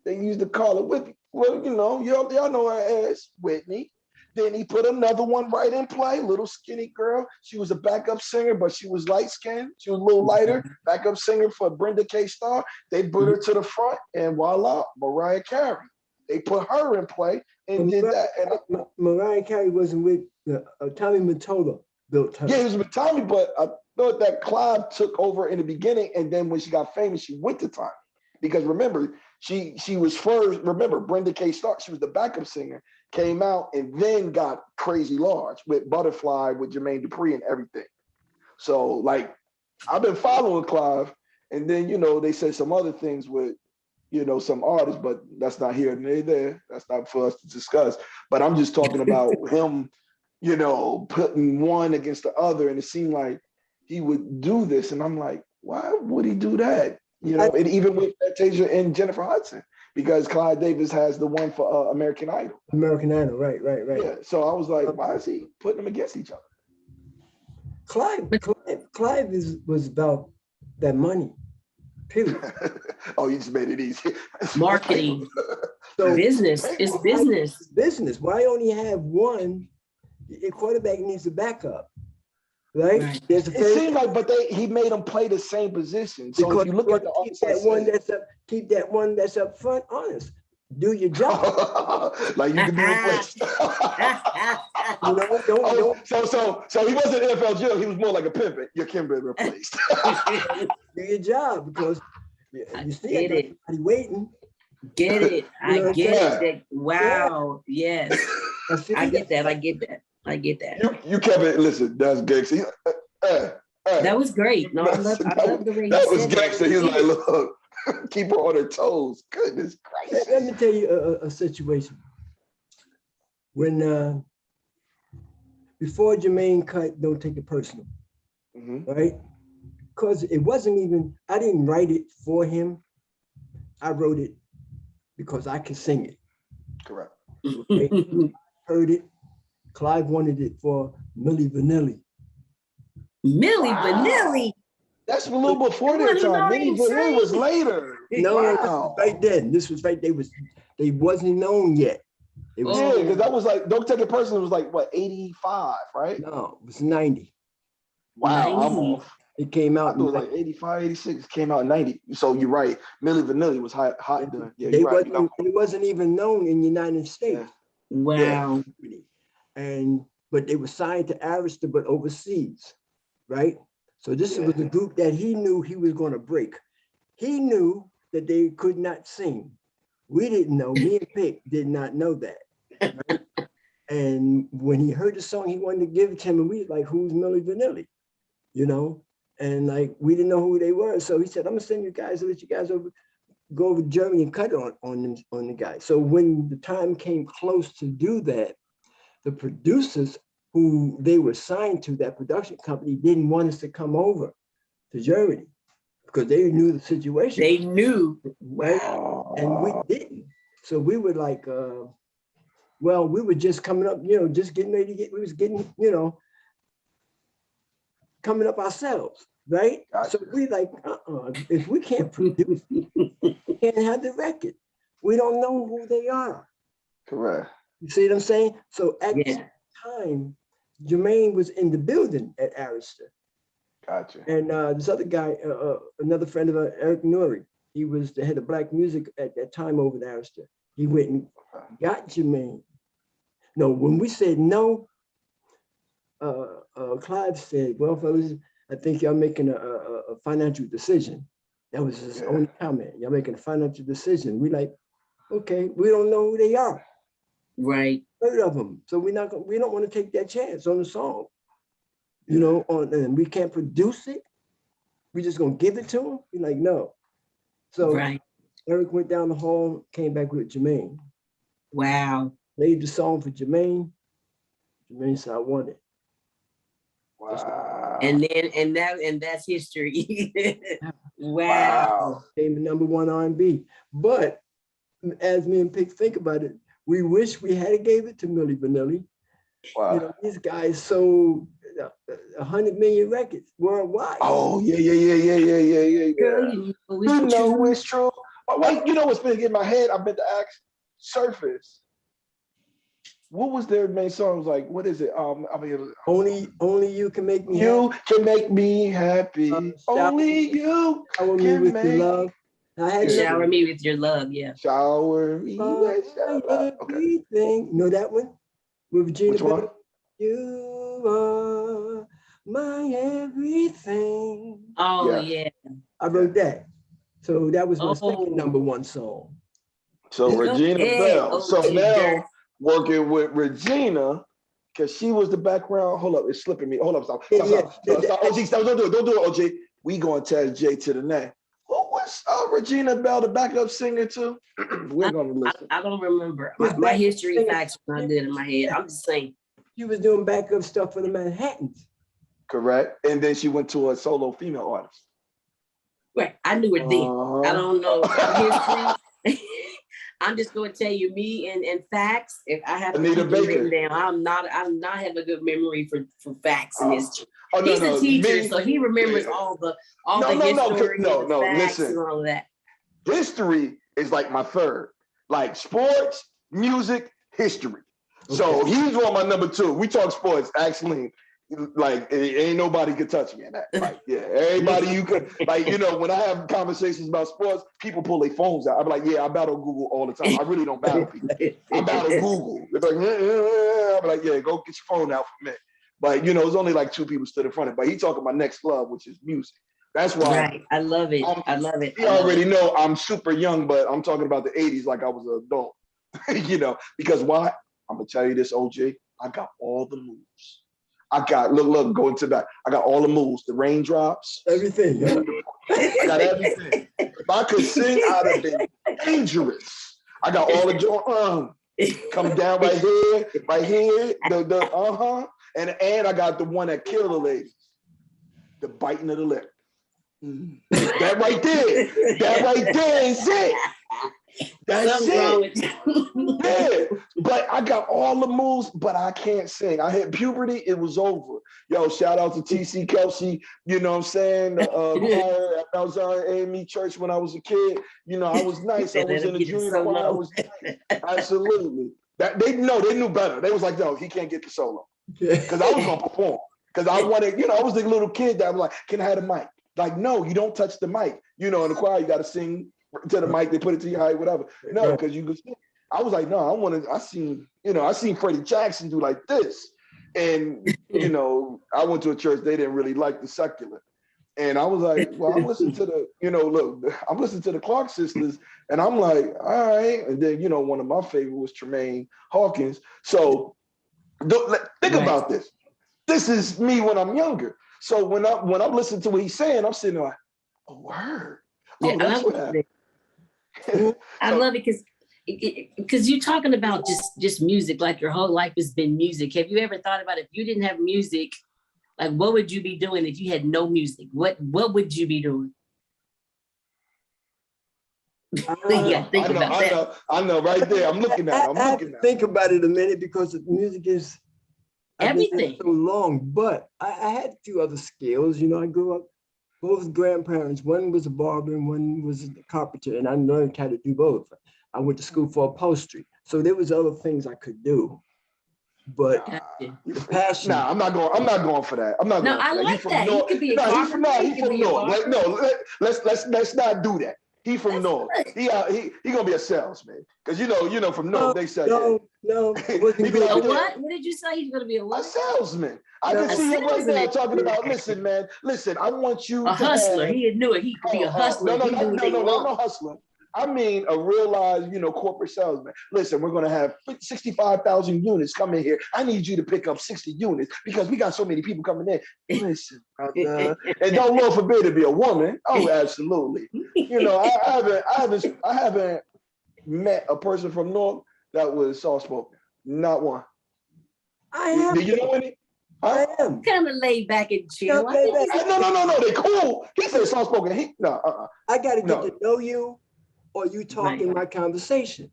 They used to call her Whitney. Well, you know, y'all know her as Whitney. Then he put another one right in play, little skinny girl. She was a backup singer, but she was light-skinned. She was a little lighter, backup singer for Brenda K. Starr. They put her to the front, and voila, Mariah Carey. They put her in play and did that. And Mariah Carey wasn't with Tommy Mottola built her. Yeah, it was with Tommy, but I thought that Clive took over in the beginning, and then when she got famous, she went to Tommy. Because remember, she was first, remember, Brenda K. Starr, she was the backup singer, came out and then got crazy large with Butterfly, with Jermaine Dupri and everything. So, like, I've been following Clive, and then, you know, they said some other things with, you know, some artists, but that's not here and there. That's not for us to discuss. But I'm just talking about him, you know, putting one against the other, and it seemed like he would do this, and I'm like, why would he do that? You know, and even with Fantasia and Jennifer Hudson, because Clive Davis has the one for American Idol. American Idol, right. Yeah, so I was like, why is he putting them against each other? Clive was about that money. period. Oh, you just made it easy. Marketing. So Business. It's business. Business. Why only have one? A quarterback needs a backup, right? There's a It seemed like, but he made them play the same position. So because if you look at the keep that one that's up front honest. Do your job. Like you can be replaced. You know, don't. So he wasn't NFL Jim. He was more like a pivot. You can be replaced. Do your job because you see everybody waiting. Get it. I get it. Wow. Yes. I get that. You kept it. Listen, that's gangster. That was great. No, I love the way that was gangster. He was like, look, keep her on her toes. Goodness gracious. Let me tell you a situation. When before Jermaine cut, don't take it personal, right? Because it wasn't even, I didn't write it for him. I wrote it because I could sing it. Correct. Okay? Heard it. Clive wanted it for Milli Vanilli. Milli Vanilli. That's a little before their time. Milli Vanilli was later. No, wow. Right then. This was right. They wasn't known yet. Yeah, because that was like, don't take it personally. It was like what, 85, right? No, it was 90. Wow, 90. I'm off. It came out. I thought it was like 85, 86. It came out in 90. So you're right. Milli Vanilli was hot then. Yeah, it wasn't even known in the United States. Yeah. Wow. But they were signed to Arista, but overseas, right? So this was a group that he knew he was going to break. He knew that they could not sing. We didn't know. Me and Pick did not know that. Right? And when he heard the song, he wanted to give it to him, and we was like, "Who's Milli Vanilli?" You know, and like we didn't know who they were. So he said, "I'm gonna send you guys, let you guys go over to Germany and cut on the guy." So when the time came close to do that, the producers who they were signed to, that production company, didn't want us to come over to Germany because they knew the situation. They knew, right? And we didn't. So we were like, well, we were just coming up, just getting ready to we was getting, coming up ourselves, right? Gotcha. So we like, if we can't produce, we can't have the record. We don't know who they are. Correct. You see what I'm saying? So at the time, Jermaine was in the building at Arista. Gotcha. And this other guy, another friend of Eric Nuri, he was the head of black music at that time over at Arista. He went and got Jermaine. No, when we said no, Clive said, "Well, fellas, I think y'all making a financial decision." That was his only comment. Y'all making a financial decision. We like, okay, we don't know who they are. Right. Heard of them. So we don't want to take that chance on the song. And we can't produce it. We just gonna give it to them. We're like, no. So Eric went down the hall, came back with Jermaine. Wow. Played the song for Jermaine. Jermaine said, "I want it." Wow. And that's history. Wow. Came to #1 R&B. But as me and Pick think about it, we wish we had gave it to Milli Vanilli. Wow. These guys sold 100 million records worldwide. Oh, yeah. Girl, you know it's true. But wait, what's been getting my head? I've been to ask Surface. What was their main song? It was like, what is it? Only you can make me happy. You can make me happy. Only you can make me love. Shower me with your love, yeah. Shower me with your love. Everything. Know that one? With Regina. Which one? You are my everything. Oh, yeah. I wrote that. So that was my second #1 song. So Regina Bell. So now working with Regina, because she was the background. Hold up, it's slipping me. Hold up, stop. OG, stop. Don't do it, OG. We going to test J to the neck. What was Regina Bell, the backup singer too? We're gonna listen. I don't remember. My history facts are not good in my head. I'm just saying. She was doing backup stuff for the Manhattans. Correct. And then she went to a solo female artist. Right. I knew it then. I don't know her history. I'm just going to tell you, me and facts. If I have to Anita keep it written Baker. down, I'm not have a good memory for facts and history. Oh, no, He's a teacher, me- so he remembers all the history, and the facts, listen. and all of that. History is like my third, like sports, music, history. Okay. So he's on my number 2. We talk sports, actually. Like ain't nobody could touch me in that. Like, yeah, everybody you could, like, you know, when I have conversations about sports, people pull their phones out. I'm like, yeah, I battle Google all the time. I really don't battle people. I battle Google. They're like, yeah. I'm like, yeah, go get your phone out for me. But you know, it's only like 2 people stood in front of it. But he talking my next love, which is music. That's why. Right. I love it. I love it. You already know I'm super young, but I'm talking about the 80s like I was an adult. You know, because why? I'm gonna tell you this, OJ. I got all the moves. I got look, go into that. I got all the moves, the raindrops, everything. Yeah. I got everything. If I could sing, I'd have been dangerous. I got all the come down right here, and I got the one that killed the ladies, the biting of the lip. That right there is it. That's it. Yeah, but I got all the moves, but I can't sing. I hit puberty, it was over. Yo, shout out to TC Kelsey, you know what I'm saying? Choir at Mount Zion AME Church when I was a kid. You know, I was nice. I was in the junior choir. I was nice. Absolutely. They knew better. They was like, no, he can't get the solo. Because I was gonna perform. Because I wanted, you know, I was the little kid that was like, can I have the mic? Like, no, you don't touch the mic. You know, in the choir, you gotta sing to the mic, they put it to your height, whatever. No, because you could sing. I was like, no, I seen Freddie Jackson do like this. And, you know, I went to a church, they didn't really like the secular. And I was like, well, I'm listening to I'm listening to the Clark sisters, and I'm like, all right. And then, you know, one of my favorite was Jermaine Hawkins. So think about this. This is me when I'm younger. So when I'm listening to what he's saying, I'm sitting there like, oh, word. Oh, that's what happened. I love it because you're talking about just music, like your whole life has been music. Have you ever thought about if you didn't have music, like what would you be doing if you had no music? What would you be doing? Yeah, I know right there. I'm looking at it. I have to think about it a minute because the music is everything so long. But I had a few other skills. You know, I grew up both grandparents. One was a barber and one was a carpenter, and I learned how to do both. I went to school for upholstery, so there was other things I could do. But the passion. I'm not going for that. I'm not. No, I like that. He could be a carpenter. He's from North. Like, no, let's not do that. He from North. He gonna be a salesman because you know from North they say no. What did you say? He's gonna be a what? A salesman. I can see him right now talking about. Listen, man. Listen, I want you a hustler. He knew it. He could be a hustler. No hustler. I mean a realized, corporate salesman. Listen, we're gonna have 65,000 units coming here. I need you to pick up 60 units because we got so many people coming in. Listen, brother, and don't Lord forbid to be a woman. Oh, absolutely. I haven't met a person from North that was soft spoken. Not one. I am. Do you know any? I am kind of laid back and chill. No. They cool. He said soft spoken. I got to get to know you. Or you talk in my conversation.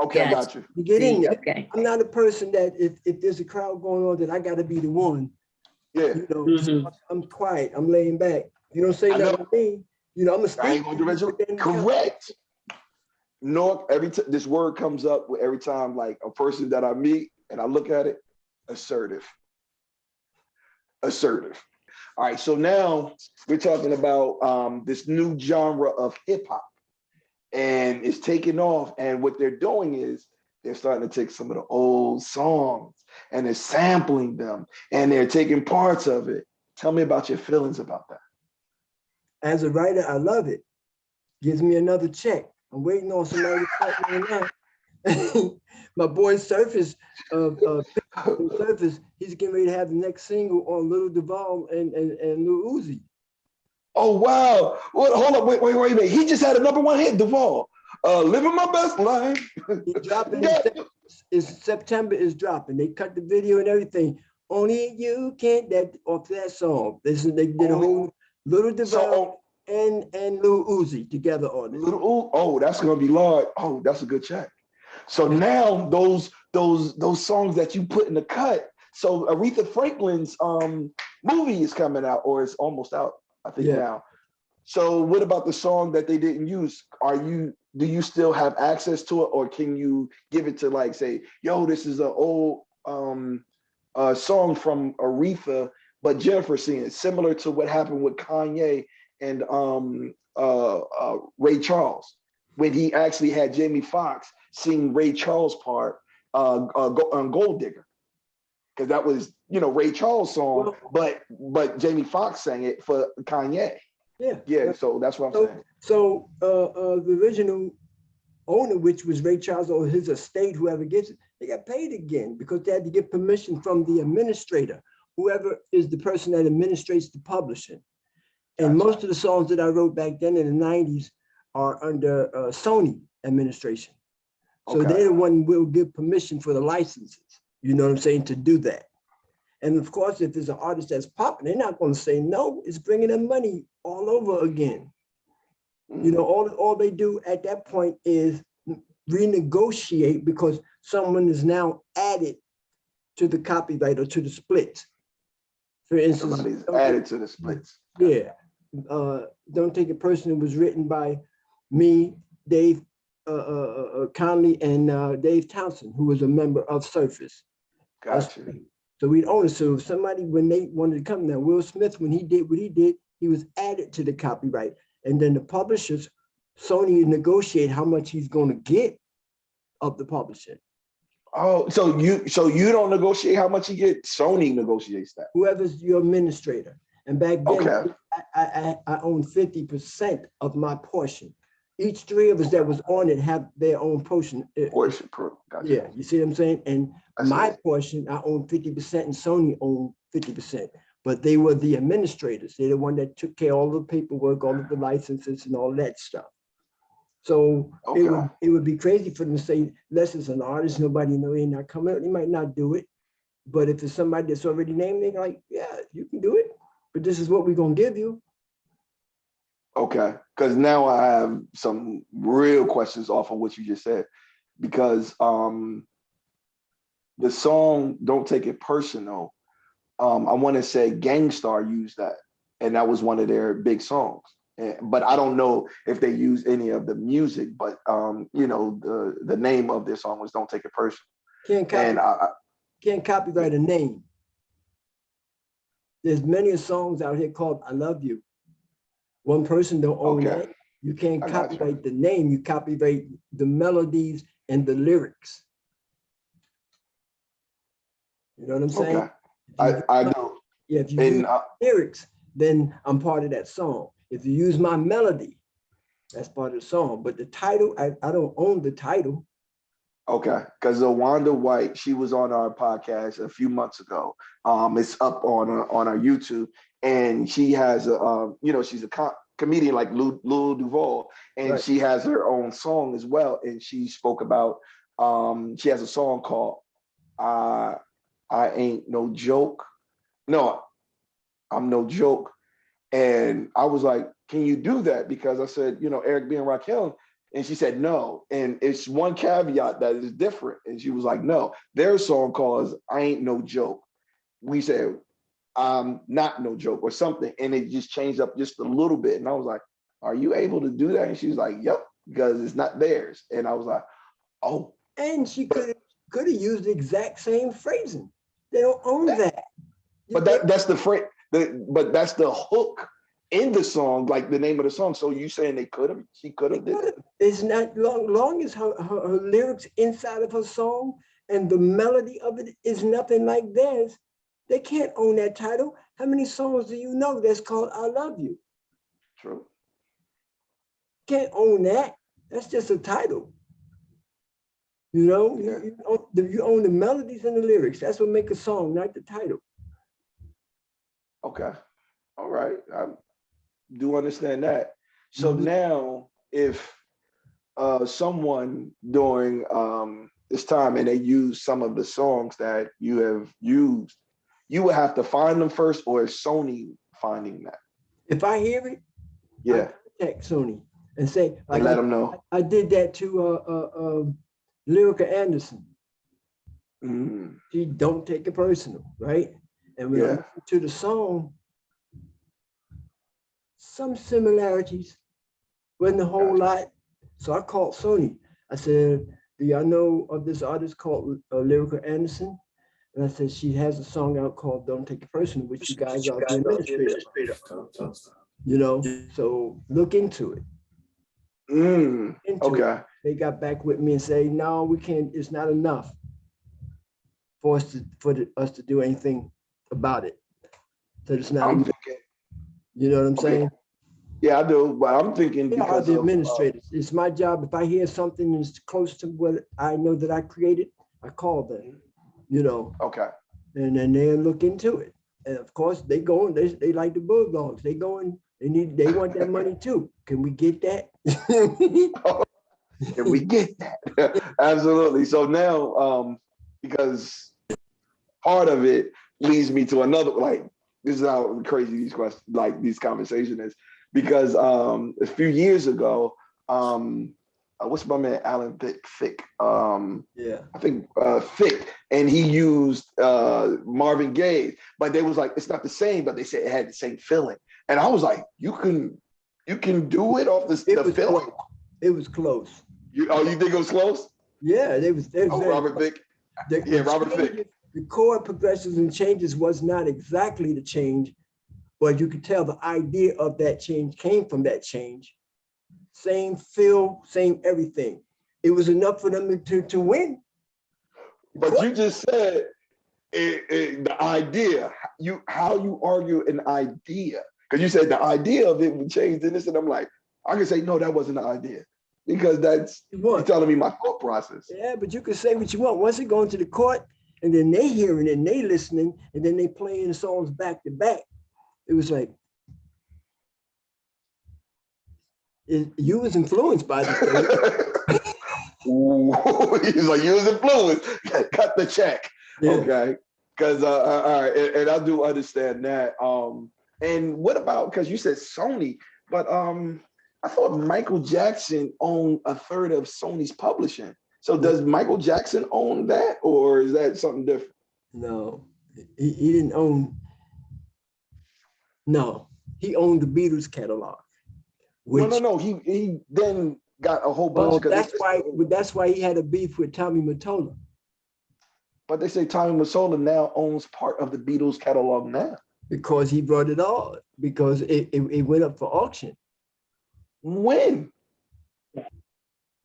Okay, I got you. You get in there. Okay. I'm not a person that if there's a crowd going on, that I got to be the one. Yeah. So I'm quiet. I'm laying back. You don't say nothing to me. I'm a speaker. I ain't gonna do it. Correct. North, this word comes up with every time, like a person that I meet and I look at it, assertive. Assertive. All right, so now we're talking about this new genre of hip hop. And it's taking off. And what they're doing is they're starting to take some of the old songs and they're sampling them and they're taking parts of it. Tell me about your feelings about that. As a writer, I love it. Gives me another check. I'm waiting on somebody to cut me now. My boy Surface, he's getting ready to have the next single on Lil Duval and Lil Uzi. Oh, wow. Hold up. Wait a minute. He just had a #1 hit, Duval. Living my best life. He's dropping September is dropping. They cut the video and everything. Only you can't off that song. They did a whole Lil Duval and Lil Uzi together on it. Oh, that's gonna be large. Oh, that's a good check. So now those songs that you put in the cut. So Aretha Franklin's movie is coming out, or it's almost out, I think now. So what about the song that they didn't use? Do you still have access to it, or can you give it to, like, say, yo, this is an old song from Aretha, but Jennifer singing it, similar to what happened with Kanye and Ray Charles, when he actually had Jamie Foxx sing Ray Charles' part on Gold Digger, because that was, Ray Charles' song, but Jamie Foxx sang it for Kanye. Yeah. So that's what I'm saying. So the original owner, which was Ray Charles or his estate, whoever gets it, they got paid again because they had to get permission from the administrator, whoever is the person that administrates the publishing. And most of the songs that I wrote back then in the 90s are under Sony Administration. So they're the one who will give permission for the licenses, you know what I'm saying, to do that. And of course, if there's an artist that's popping, they're not going to say no. It's bringing them money all over again. All they do at that point is renegotiate because someone is now added to the copyright or to the splits. For instance, somebody's added to the splits. Yeah. Don't Take It Personally was written by me, Dave Conley, and Dave Townsend, who was a member of Surface. Gotcha. So we'd own it. So if somebody, when they wanted to come now, Will Smith, when he did what he did, he was added to the copyright. And then the publishers, Sony negotiate how much he's going to get of the publishing. Oh, so you don't negotiate how much you get? Sony negotiates that. Whoever's your administrator. And back then, I owned 50% of my portion. Each three of us that was on it have their own portion. Gotcha. Yeah, you see what I'm saying? And my portion, I own 50% and Sony owned 50%. But they were the administrators. They're the one that took care of all the paperwork, all of the licenses and all that stuff. So it would be crazy for them to say, Les is an artist, nobody know they're not coming out. They might not do it. But if it's somebody that's already named, they're like, yeah, you can do it. But this is what we're going to give you. Okay, because now I have some real questions off of what you just said. Because the song Don't Take It Personal, I want to say Gangstar used that. And that was one of their big songs. But I don't know if they use any of the music, but the name of their song was Don't Take It Personal. Can't copyright a name. There's many songs out here called I Love You. One person don't own that. You can't copyright the name, you copyright the melodies and the lyrics. You know what I'm saying? I do. Yeah, if you use lyrics, then I'm part of that song. If you use my melody, that's part of the song. But the title, I don't own the title. Okay, because Wanda White, she was on our podcast a few months ago. It's up on our YouTube, and she has she's a comedian like Lil Duval, and she has her own song as well. And she spoke about she has a song called I Ain't No Joke. No, I'm No Joke. And I was like, can you do that? Because I said, Eric B. and Raquel. And she said, no. And it's one caveat that is different. And she was like, no, their song calls I Ain't No Joke. We said, not no joke or something. And it just changed up just a little bit. And I was like, are you able to do that? And she was like, yep, because it's not theirs. And I was like, oh. And she could have used the exact same phrasing. They don't own that. But that's the phrase. But that's the hook in the song, like the name of the song. So you saying she could have did it? It's not long as her lyrics inside of her song and the melody of it is nothing like theirs. They can't own that title. How many songs do you know that's called I Love You? True. Can't own that. That's just a title. You own the melodies and the lyrics. That's what make a song, not the title. Okay. All right. I do understand that. So now if someone during this time and they use some of the songs that you have used, you would have to find them first, or is Sony finding that? If I hear it, Yeah. Contact Sony and say, And let them know. I did that to Lyrica Anderson. She don't take it personal, right? And when I listen to the song, some similarities, wasn't a whole lot. So I called Sony. I said, do y'all know of this artist called Lyrica Anderson? And I said, she has a song out called Don't Take It Personal, which you guys are the administrator. You know, so look into it. Okay. They got back with me and say, no, we can't, it's not enough for us to do anything about it. So it's not, I'm thinking, you know what I'm saying? Yeah, I do, but I'm thinking they are the administrators. It's my job. If I hear something that's close to what I know that I created, I call them, you know. Okay. And then they look into it. And of course, they go and they like the Bulldogs. They go and they want that money too. Can we get that? Can we get that? Absolutely. So now, because part of it leads me to another, like, this is how crazy these questions, like these conversations is, because a few years ago, what's my man, Alan Thicke? I think Thicke, and he used Marvin Gaye, but they was like, it's not the same, but they said it had the same feeling. And I was like, you can do it off the feeling? Close. It was close. You think it was close? Yeah, they was Robert Thicke. Robert Thicke. The chord progressions and changes was not exactly the change, but you could tell the idea of that change came from that change. Same feel, same everything. It was enough for them to win. But you just said the idea, how you argue an idea. Because you said the idea of it would change this, and I'm like, I can say, no, that wasn't the idea. Because you're telling me my thought process. Yeah, but you can say what you want. Once it goes into the court, and then they hearing it, and they listening, and then they playing the songs back to back. It was like, you was influenced by this thing. He's like, you was influenced. Cut the check. Yeah. Okay. Because all right, and I do understand that. And what about, because you said Sony, but I thought Michael Jackson owned a third of Sony's publishing. So does Michael Jackson own that, or is that something different? No, he didn't own. No, he owned the Beatles catalog. No. He then got a whole bunch. That's why he had a beef with Tommy Mottola. But they say Tommy Mottola now owns part of the Beatles catalog now. Because he brought it all. Because it went up for auction. When?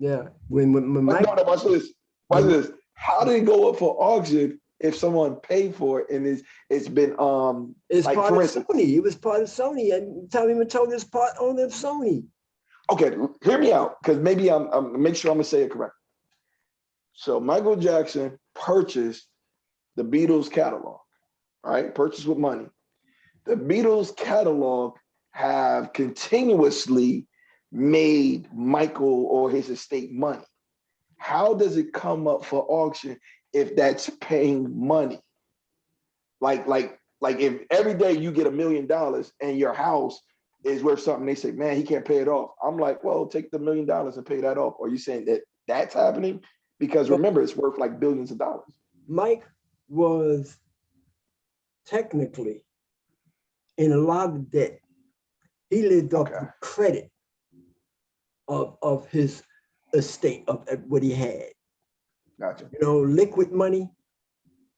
Yeah, when Mike. No, watch this. Watch this. How did it go up for auction if someone paid for it and it's been it's like, part of Sony. It was part of Sony, and Tommy Mottola is part owner of Sony. Okay, hear me out, because maybe I'm make sure I'm gonna say it correct. So Michael Jackson purchased the Beatles catalog, right? Purchased with money. The Beatles catalog have continuously made Michael or his estate money. How does it come up for auction if that's paying money? Like if every day you get $1 million and your house is worth something, they say, man, he can't pay it off. I'm like, well, take the $1 million and pay that off. Are you saying that that's happening? Because remember, it's worth like billions of dollars. Mike was technically in a lot of debt. He lived off the credit of his estate, of what he had. Gotcha. You know, liquid money.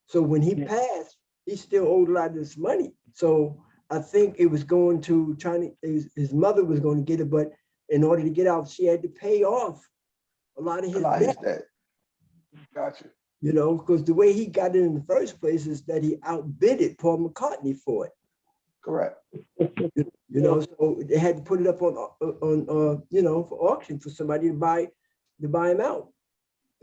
So when he passed, he still owed a lot of this money. So I think it was going to his mother was going to get it, but in order to get out, she had to pay off a lot of his debt. Gotcha. You know, because the way he got it in the first place is that he outbidded Paul McCartney for it. Correct. You know, so they had to put it up on you know, for auction for somebody to buy him out.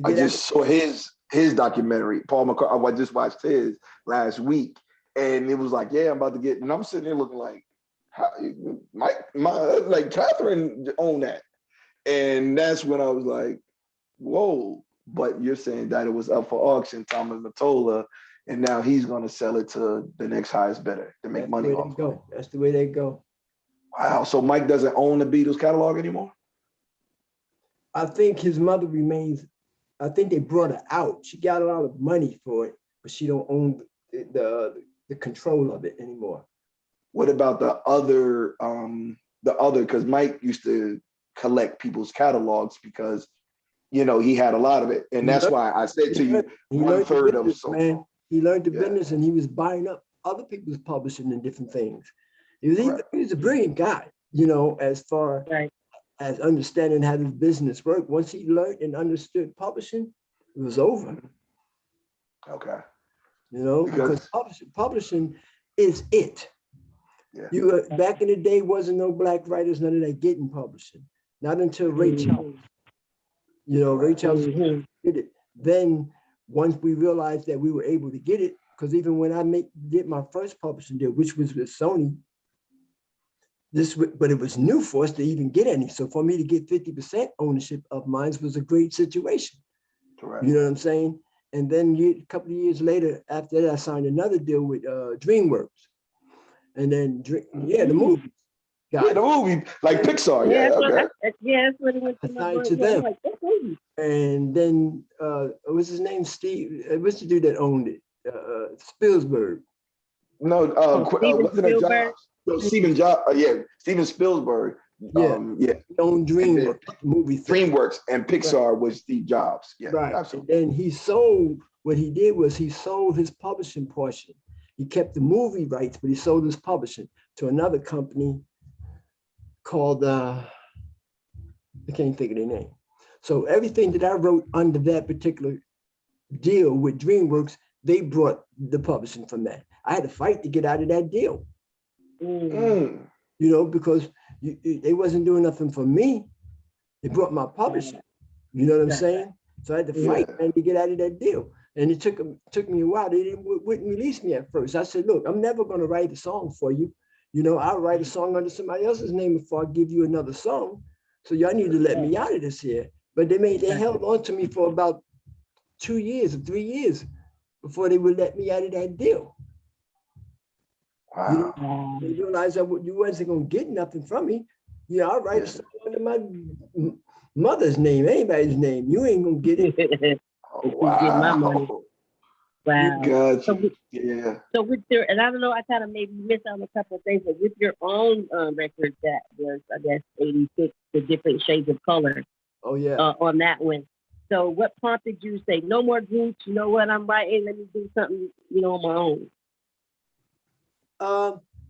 I just saw his documentary, Paul McCartney. I just watched his last week, and it was like, yeah, I'm about to get, and I'm sitting there looking like, like Catherine owned that, and that's when I was like, whoa. But you're saying that it was up for auction, Tommy Mottola, and now he's going to sell it to the next highest bidder to make money off of it. That's the way they go. Wow. So Mike doesn't own the Beatles catalog anymore? I think his mother remains, I think they brought her out. She got a lot of money for it, but she don't own the control of it anymore. What about the other, because Mike used to collect people's catalogs because, you know, he had a lot of it. And that's why I said to you, one third of so. Man, he learned the business and he was buying up other people's publishing and different things. He was a brilliant guy, you know, as far as understanding how this business worked. Once he learned and understood publishing, it was over. Okay. You know, because publishing is it. Yeah. You back in the day, wasn't no black writers, none of that getting publishing. Not until Ray Charles. You know, Ray Charles did it. Then once we realized that we were able to get it, because even when I did my first publishing deal, which was with Sony, but it was new for us to even get any. So for me to get 50% ownership of mine was a great situation. Correct. You know what I'm saying? And then a couple of years later, after that, I signed another deal with DreamWorks. And then, the movie. The movie, like Pixar. That's what it went to. I signed to them. Like, and then, what's his name? Steve, what's the dude that owned it? Spielberg. No, wasn't it Jobs? No, Steven Jobs. Steven Spielberg. He owned DreamWorks movie. DreamWorks and Pixar was Steve Jobs. Yeah, right. Absolutely. And he sold. What he did was he sold his publishing portion. He kept the movie rights, but he sold his publishing to another company called I can't think of their name. So everything that I wrote under that particular deal with DreamWorks, they brought the publishing from that. I had to fight to get out of that deal. You know, because they wasn't doing nothing for me. They brought my publishing. You know what I'm saying? So I had to fight and to get out of that deal. And it took me a while. They wouldn't release me at first. I said, look, I'm never going to write a song for you. You know, I'll write a song under somebody else's name before I give you another song. So y'all need to let me out of this here. But they held on to me for about 2 years or 3 years before they would let me out of that deal. Wow. You know, they realized that you wasn't going to get nothing from me. Yeah, I'll write a song under my mother's name, anybody's name. You ain't going to get it. Wow. Get my money. Wow. Gotcha. So with your, and I don't know, I kind of maybe missed out on a couple of things, but with your own record that was, I guess, 86, the different shades of color. Oh yeah. On that one. So what prompted you to say, no more groups, you know what, I'm writing, let me do something, you know, on my own?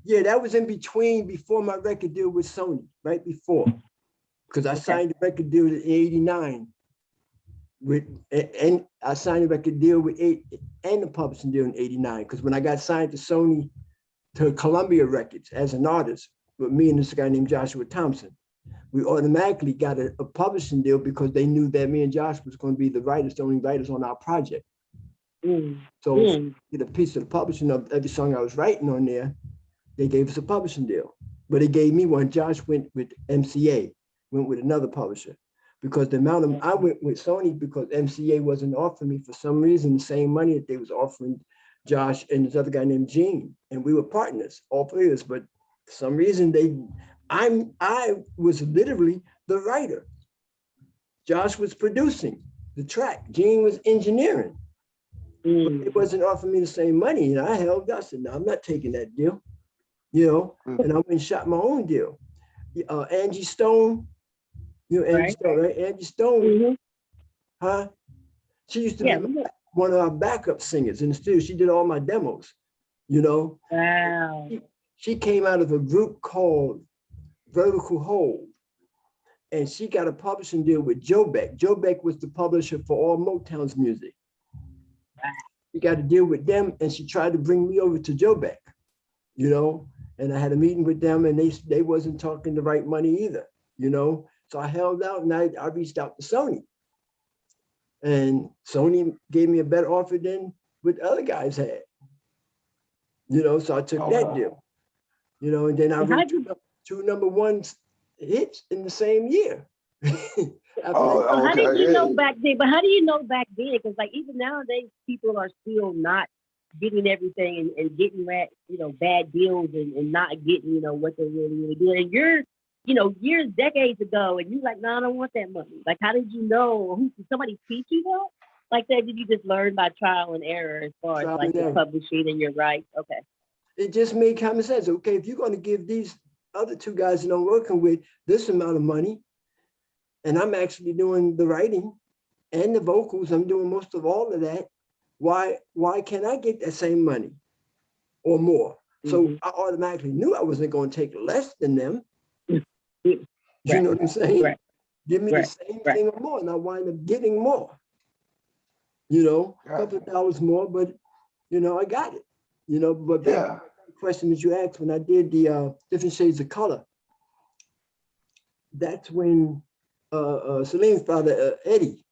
Yeah, that was in between, before my record deal with Sony, right before. Because I signed a record deal in 89. And I signed a record deal with and the publishing deal in 89. Because when I got signed to Sony, to Columbia Records as an artist, with me and this guy named Joshua Thompson, we automatically got a publishing deal because they knew that me and Josh was going to be the only writers on our project. So get a piece of the publishing of every song I was writing on there, they gave us a publishing deal. But they gave me one. Josh went with MCA, went with another publisher. Because the amount of, I went with Sony because MCA wasn't offering me, for some reason, the same money that they was offering Josh and this other guy named Gene. And we were partners, all three of us, but for some reason I was literally the writer. Josh was producing the track. Gene was engineering. But it wasn't offering me the same money. And I held up. I said, no, I'm not taking that deal. You know, and I went and shot my own deal. Angie Stone, you know Angie Stone, right? Angie Stone, she used to be one of our backup singers in the studio. She did all my demos, you know. Wow. She came out of a group called Vertical Hold, and she got a publishing deal with Joe Beck. Joe Beck was the publisher for all Motown's music. She got a deal with them, and she tried to bring me over to Joe Beck, you know. And I had a meeting with them, and they wasn't talking the right money either, you know. So I held out, and I reached out to Sony. And Sony gave me a better offer than what other guys had. You know, so I took that deal. You know, and then I wrote two number one hits in the same year. How did you know back then? But how do you know back then? Because like even nowadays, people are still not getting everything and getting bad deals and not getting, what they're really doing. And you're, years, decades ago, and you're like, no, I don't want that money. Like, how did you know? Did somebody teach you that? Like that, did you just learn by trial and error as far as like your publishing and your rights? Okay. It just made common sense. Okay, if you're going to give these other two guys that I'm working with this amount of money, and I'm actually doing the writing and the vocals, I'm doing most of all of that, why can't I get that same money or more? So I automatically knew I wasn't going to take less than them. You know what I'm saying? Right. Give me the same thing or more, and I wind up getting more. A couple of dollars more, but I got it. But back to the question that you asked when I did the different shades of color, that's when Celine's father, Eddie,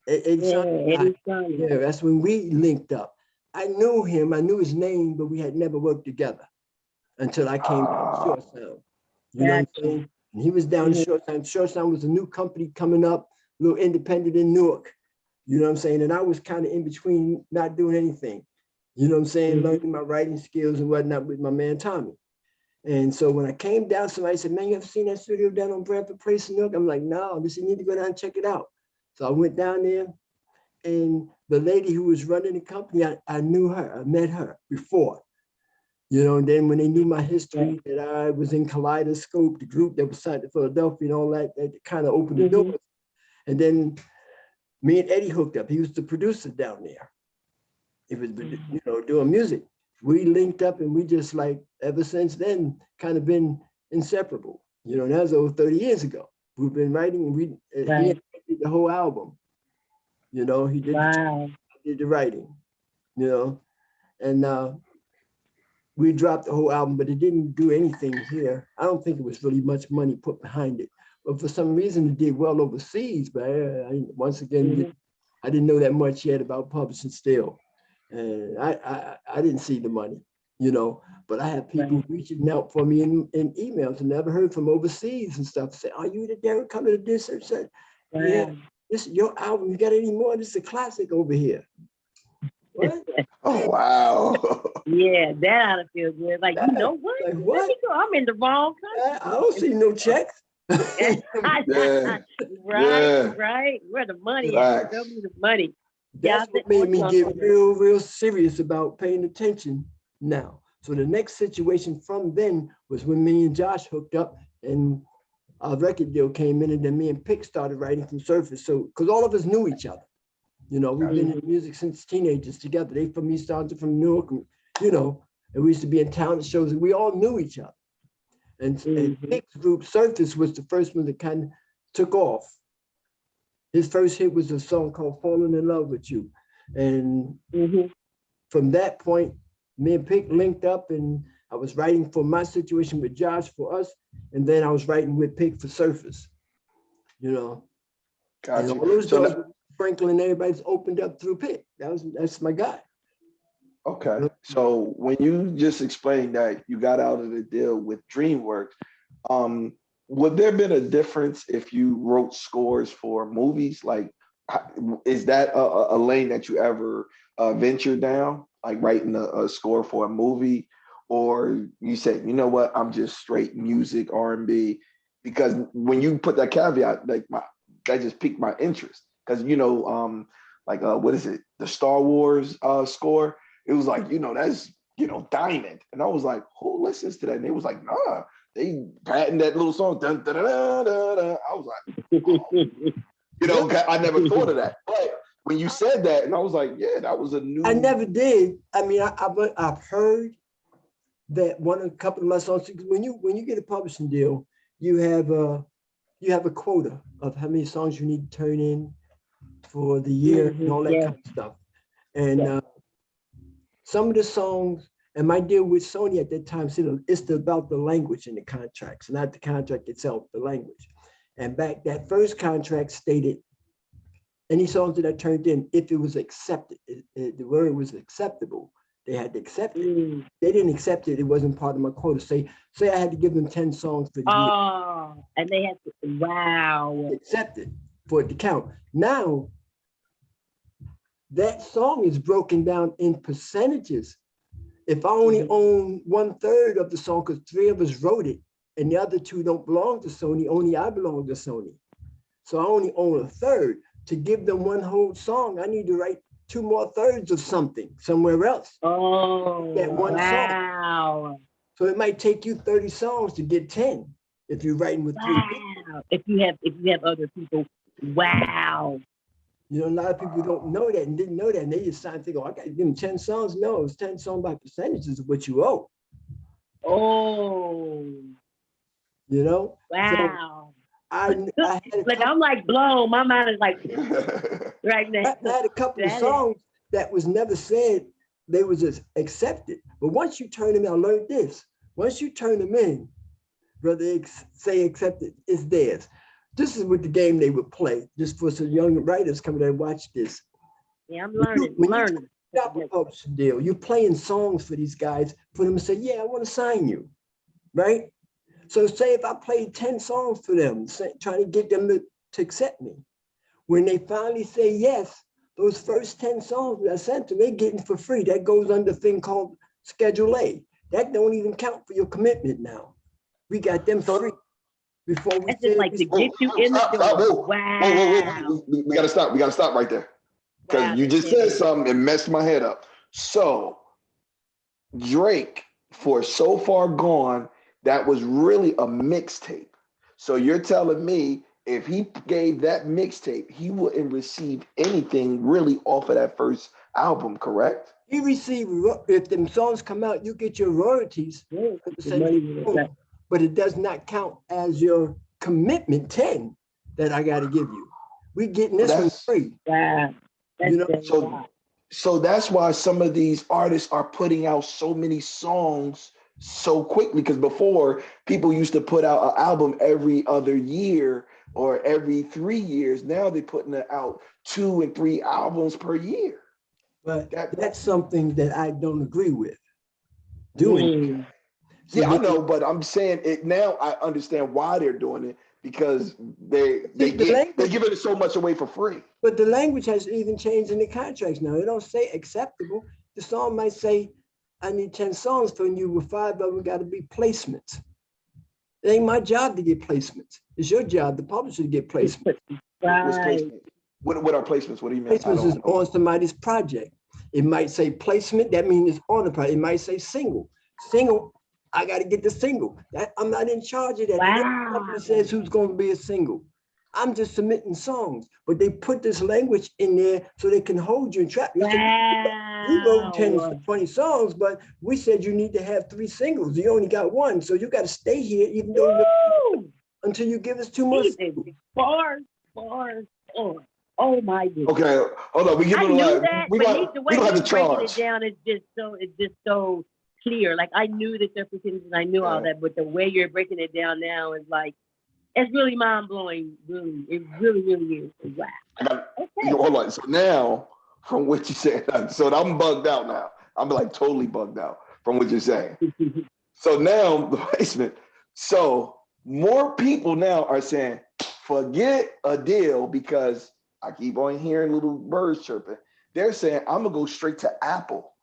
that's when we linked up. I knew him, I knew his name, but we had never worked together until I came down to Short Sound. You know what I'm saying? And he was down in Short Sound. Short Sound was a new company coming up, a little independent in Newark. You know what I'm saying? And I was kind of in between, not doing anything. You know what I'm saying? Learning my writing skills and whatnot with my man Tommy. And so when I came down, somebody said, man, you ever seen that studio down on Bradford Place in Newark? I'm like, no, you need to go down and check it out. So I went down there, and the lady who was running the company, I knew her, I met her before. And then when they knew my history, that I was in Kaleidoscope, the group that was signed to Philadelphia and all that, that kind of opened the doors. And then me and Eddie hooked up. He was the producer down there. He was, doing music. We linked up, and we just like, ever since then, kind of been inseparable. That was over 30 years ago. We've been writing, and he did the whole album. He did, did the writing, and we dropped the whole album, but it didn't do anything here. I don't think it was really much money put behind it, but for some reason it did well overseas. But once again, I didn't know that much yet about publishing still, and I didn't see the money, but I had people reaching out for me in emails and never heard from overseas and stuff. Say, are you the Derek coming to this? And said, yeah, this is your album. You got any more? This is a classic over here. What? Oh, wow. Yeah, that ought to feel good. Like, you know what? Like, what? Let me go. I'm in the wrong country. I don't see no checks. Right. Where the money is. Show me the money. That's what made me get real serious about paying attention now. So the next situation from then was when me and Josh hooked up, and our record deal came in, and then me and Pick started writing from Surface. So, because all of us knew each other. We've been in music since teenagers together. They from East Orange, from Newark, and we used to be in talent shows, and we all knew each other. And Pick's group, Surface, was the first one that kind of took off. His first hit was a song called Falling in Love with You. And from that point, me and Pick linked up, and I was writing for my situation with Josh for us, and then I was writing with Pick for Surface. Gotcha. And all those doors, Franklin, everybody's opened up through Pick. That's my guy. Okay. So when you just explained that you got out of the deal with DreamWorks, would there been a difference if you wrote scores for movies? Like, is that a lane that you ever ventured down, like writing a score for a movie? Or you said, you know what, I'm just straight music, R&B? Because when you put that caveat, that just piqued my interest. Because, what is it? The Star Wars score? It was like, that's, Diamond. And I was like, who listens to that? And they was like, nah, they patent that little song. Dun, dun, dun, dun, dun, dun. I was like, oh. I never thought of that. But when you said that, and I was like, yeah, that was a new. I never did. I mean, I've heard that a couple of my songs, when you get a publishing deal, you have a quota of how many songs you need to turn in for the year and all that kind of stuff. And some of the songs, and my deal with Sony at that time, it's about the language in the contracts, not the contract itself, the language. And back that first contract stated, any songs that I turned in, if it was accepted, the word was acceptable, they had to accept it. They didn't accept it, it wasn't part of my quota. Say I had to give them 10 songs for the year. Oh, and they had to, wow. Accept it for it to count. Now, that song is broken down in percentages. If I only own 1/3 of the song, because 3 of us wrote it, and the other 2 don't belong to Sony, only I belong to Sony. So I only own 1/3. To give them one whole song, I need to write 2 more thirds of something somewhere else. Oh, Get one wow. song. So it might take you 30 songs to get 10 if you're writing with 3 people. Wow. If you have other people, wow. You know, a lot of people don't know that and didn't know that. And they just started thinking, oh, I got to give them 10 songs. No, it's 10 songs by percentages of what you owe. Oh. You know? Wow. So I had like, I'm like blown. My mind is like right now. I had a couple of songs that was never said, they was just accepted. But once you turn them in, I learned this. Once you turn them in, whether they say accepted, it's theirs. This is what the game they would play, just for some young writers coming there and watch this. Yeah, I'm learning. When you stop a publishing deal, you're playing songs for these guys, for them to say, yeah, I want to sign you, right? So say if I played 10 songs for them, trying to get them to accept me. When they finally say yes, those first 10 songs that I sent them, they're getting for free. That goes under a thing called Schedule A. That don't even count for your commitment now. We got them free. Before we That's just like to get you in the door. Wow. We gotta stop. We gotta stop right there. Because you just said something and messed my head up. So Drake, for So Far Gone, that was really a mixtape. So you're telling me if he gave that mixtape, he wouldn't receive anything really off of that first album, correct? He received, if them songs come out, you get your royalties. But it does not count as your commitment 10 that I got to give you. We getting this one free. Wow. You know? So that's why some of these artists are putting out so many songs so quickly, because before people used to put out an album every other year or every 3 years. Now they're putting it out 2 and 3 albums per year. But that's something that I don't agree with doing. Yeah, I know, but I'm saying it now. I understand why they're doing it, because they're giving it so much away for free. But the language has even changed in the contracts now. They don't say acceptable. The song might say, I need 10 songs from you, with 5 of them got to be placements. It ain't my job to get placements. It's your job, the publisher, to get placements. Right. What are placements? What do you mean? Placements is on somebody's project. It might say placement, that means it's on the project. It might say single. Single, I got to get the single. I'm not in charge of that. Wow. The company says who's going to be a single. I'm just submitting songs, but they put this language in there so they can hold you and trap you. Wow. You wrote 10, 20 songs, but we said you need to have 3 singles. You only got 1, so you got to stay here even though until you give us 2 more singles. Bars. Oh my goodness. Okay, hold on. We give it a lot. We don't have to charge. It down is just so clear. Like I knew the circumstances, I knew all that, but the way you're breaking it down now is like, it's really mind blowing. Really, it really is. Wow. Hold on. So now, from what you said, so I'm bugged out now. I'm like totally bugged out from what you're saying. So now the placement. So more people now are saying, forget a deal, because I keep on hearing little birds chirping. They're saying, I'm gonna go straight to Apple,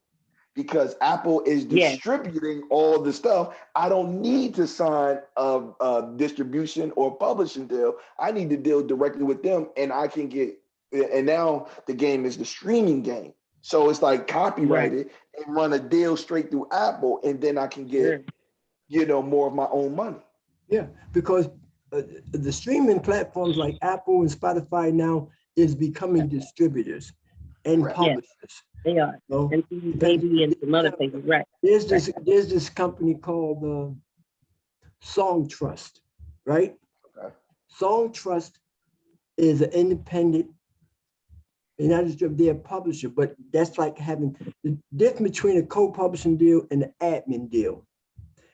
because Apple is distributing all the stuff. I don't need to sign a distribution or publishing deal. I need to deal directly with them, and I can get, and now the game is the streaming game. So it's like copyrighted and run a deal straight through Apple, and then I can get, more of my own money. Yeah, because the streaming platforms like Apple and Spotify now is becoming distributors and publishers. They are. So, and maybe in some other places, right? There's this company called Song Trust, right? Okay. Song Trust is an independent, and not just they're a publisher, but that's like having the difference between a co-publishing deal and an admin deal.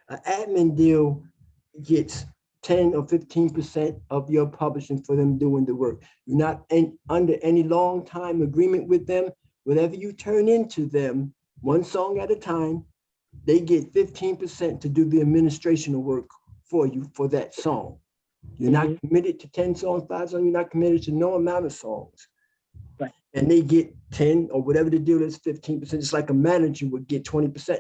An admin deal gets 10 or 15% of your publishing for them doing the work. You're not under any long time agreement with them. Whatever you turn into them, 1 song at a time, they get 15% to do the administrative work for you for that song. You're not committed to 10 songs, 5 songs, you're not committed to no amount of songs. Right. and they get 10 or whatever the deal is, 15%. It's like a manager would get 20%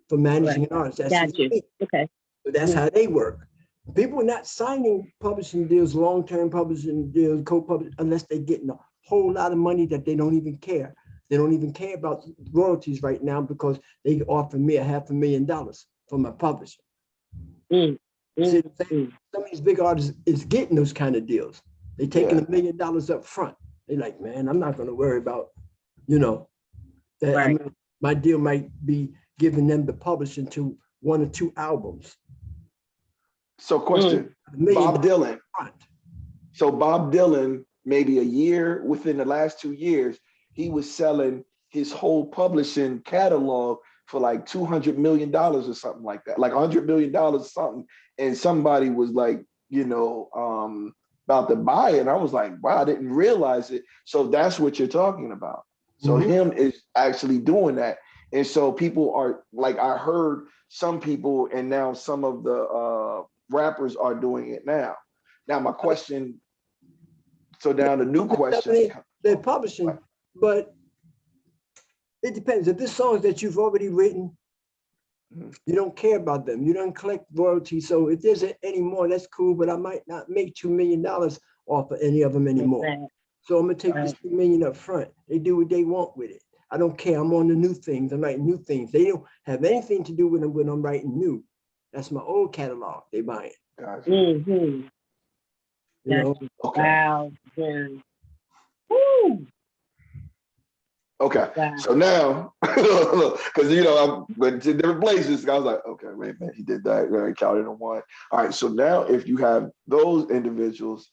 for managing an artist. That's Got you. Okay. So that's how they work. People are not signing publishing deals, long-term publishing deals, co-publishing, unless they're getting a whole lot of money that they don't even care. They don't even care about royalties right now because they offer me $500,000 for my publishing. See, some of these big artists is getting those kind of deals. They're taking $1 million up front. They're like, man, I'm not going to worry about, that. Right. I mean, my deal might be giving them the publishing to 1 or 2 albums. So question, Bob Dylan. So Bob Dylan, maybe a year, within the last 2 years, he was selling his whole publishing catalog for like $200 million or something like that, like $100 million or something. And somebody was like, about to buy it. And I was like, wow, I didn't realize it. So that's what you're talking about. So him is actually doing that. And so people are like, I heard some people, and now some of the rappers are doing it now. Now my question, so now the new question. They're publishing, but it depends. If there's songs that you've already written, you don't care about them. You don't collect royalties. So if there's any more, that's cool, but I might not make $2 million off of any of them anymore. So I'm gonna take this $2 million up front. They do what they want with it. I don't care. I'm on the new things. I'm writing new things. They don't have anything to do with them when I'm writing new. That's my old catalog. They buy it. Gotcha. You know? Okay. Wow. Woo. Okay. Wow. So now, because I went to different places, I was like, okay, wait, man, he did that. I counted on one. All right. So now, if you have those individuals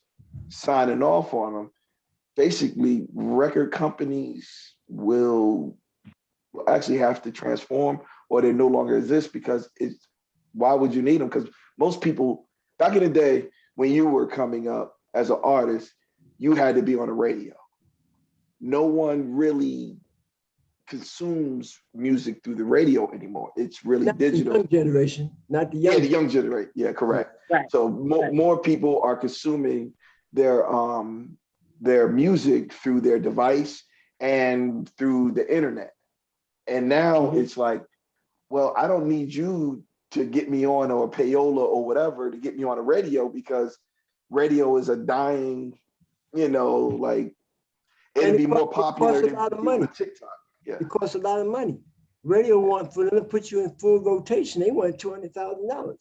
signing off on them, basically, record companies will actually have to transform, or they no longer exist because it's. Why would you need them? Because most people back in the day, when you were coming up as an artist, you had to be on the radio. No one really consumes music through the radio anymore. It's really not digital. The young generation, not the young. Yeah, the young generation. Yeah, correct. Right. So more people are consuming their music through their device and through the internet. And now it's like, well, I don't need you to get me on, or payola or whatever, to get me on the radio, because radio is a dying, like it'd be more popular than TikTok. Yeah. It costs a lot of money. Radio want for them to put you in full rotation. They want $200,000.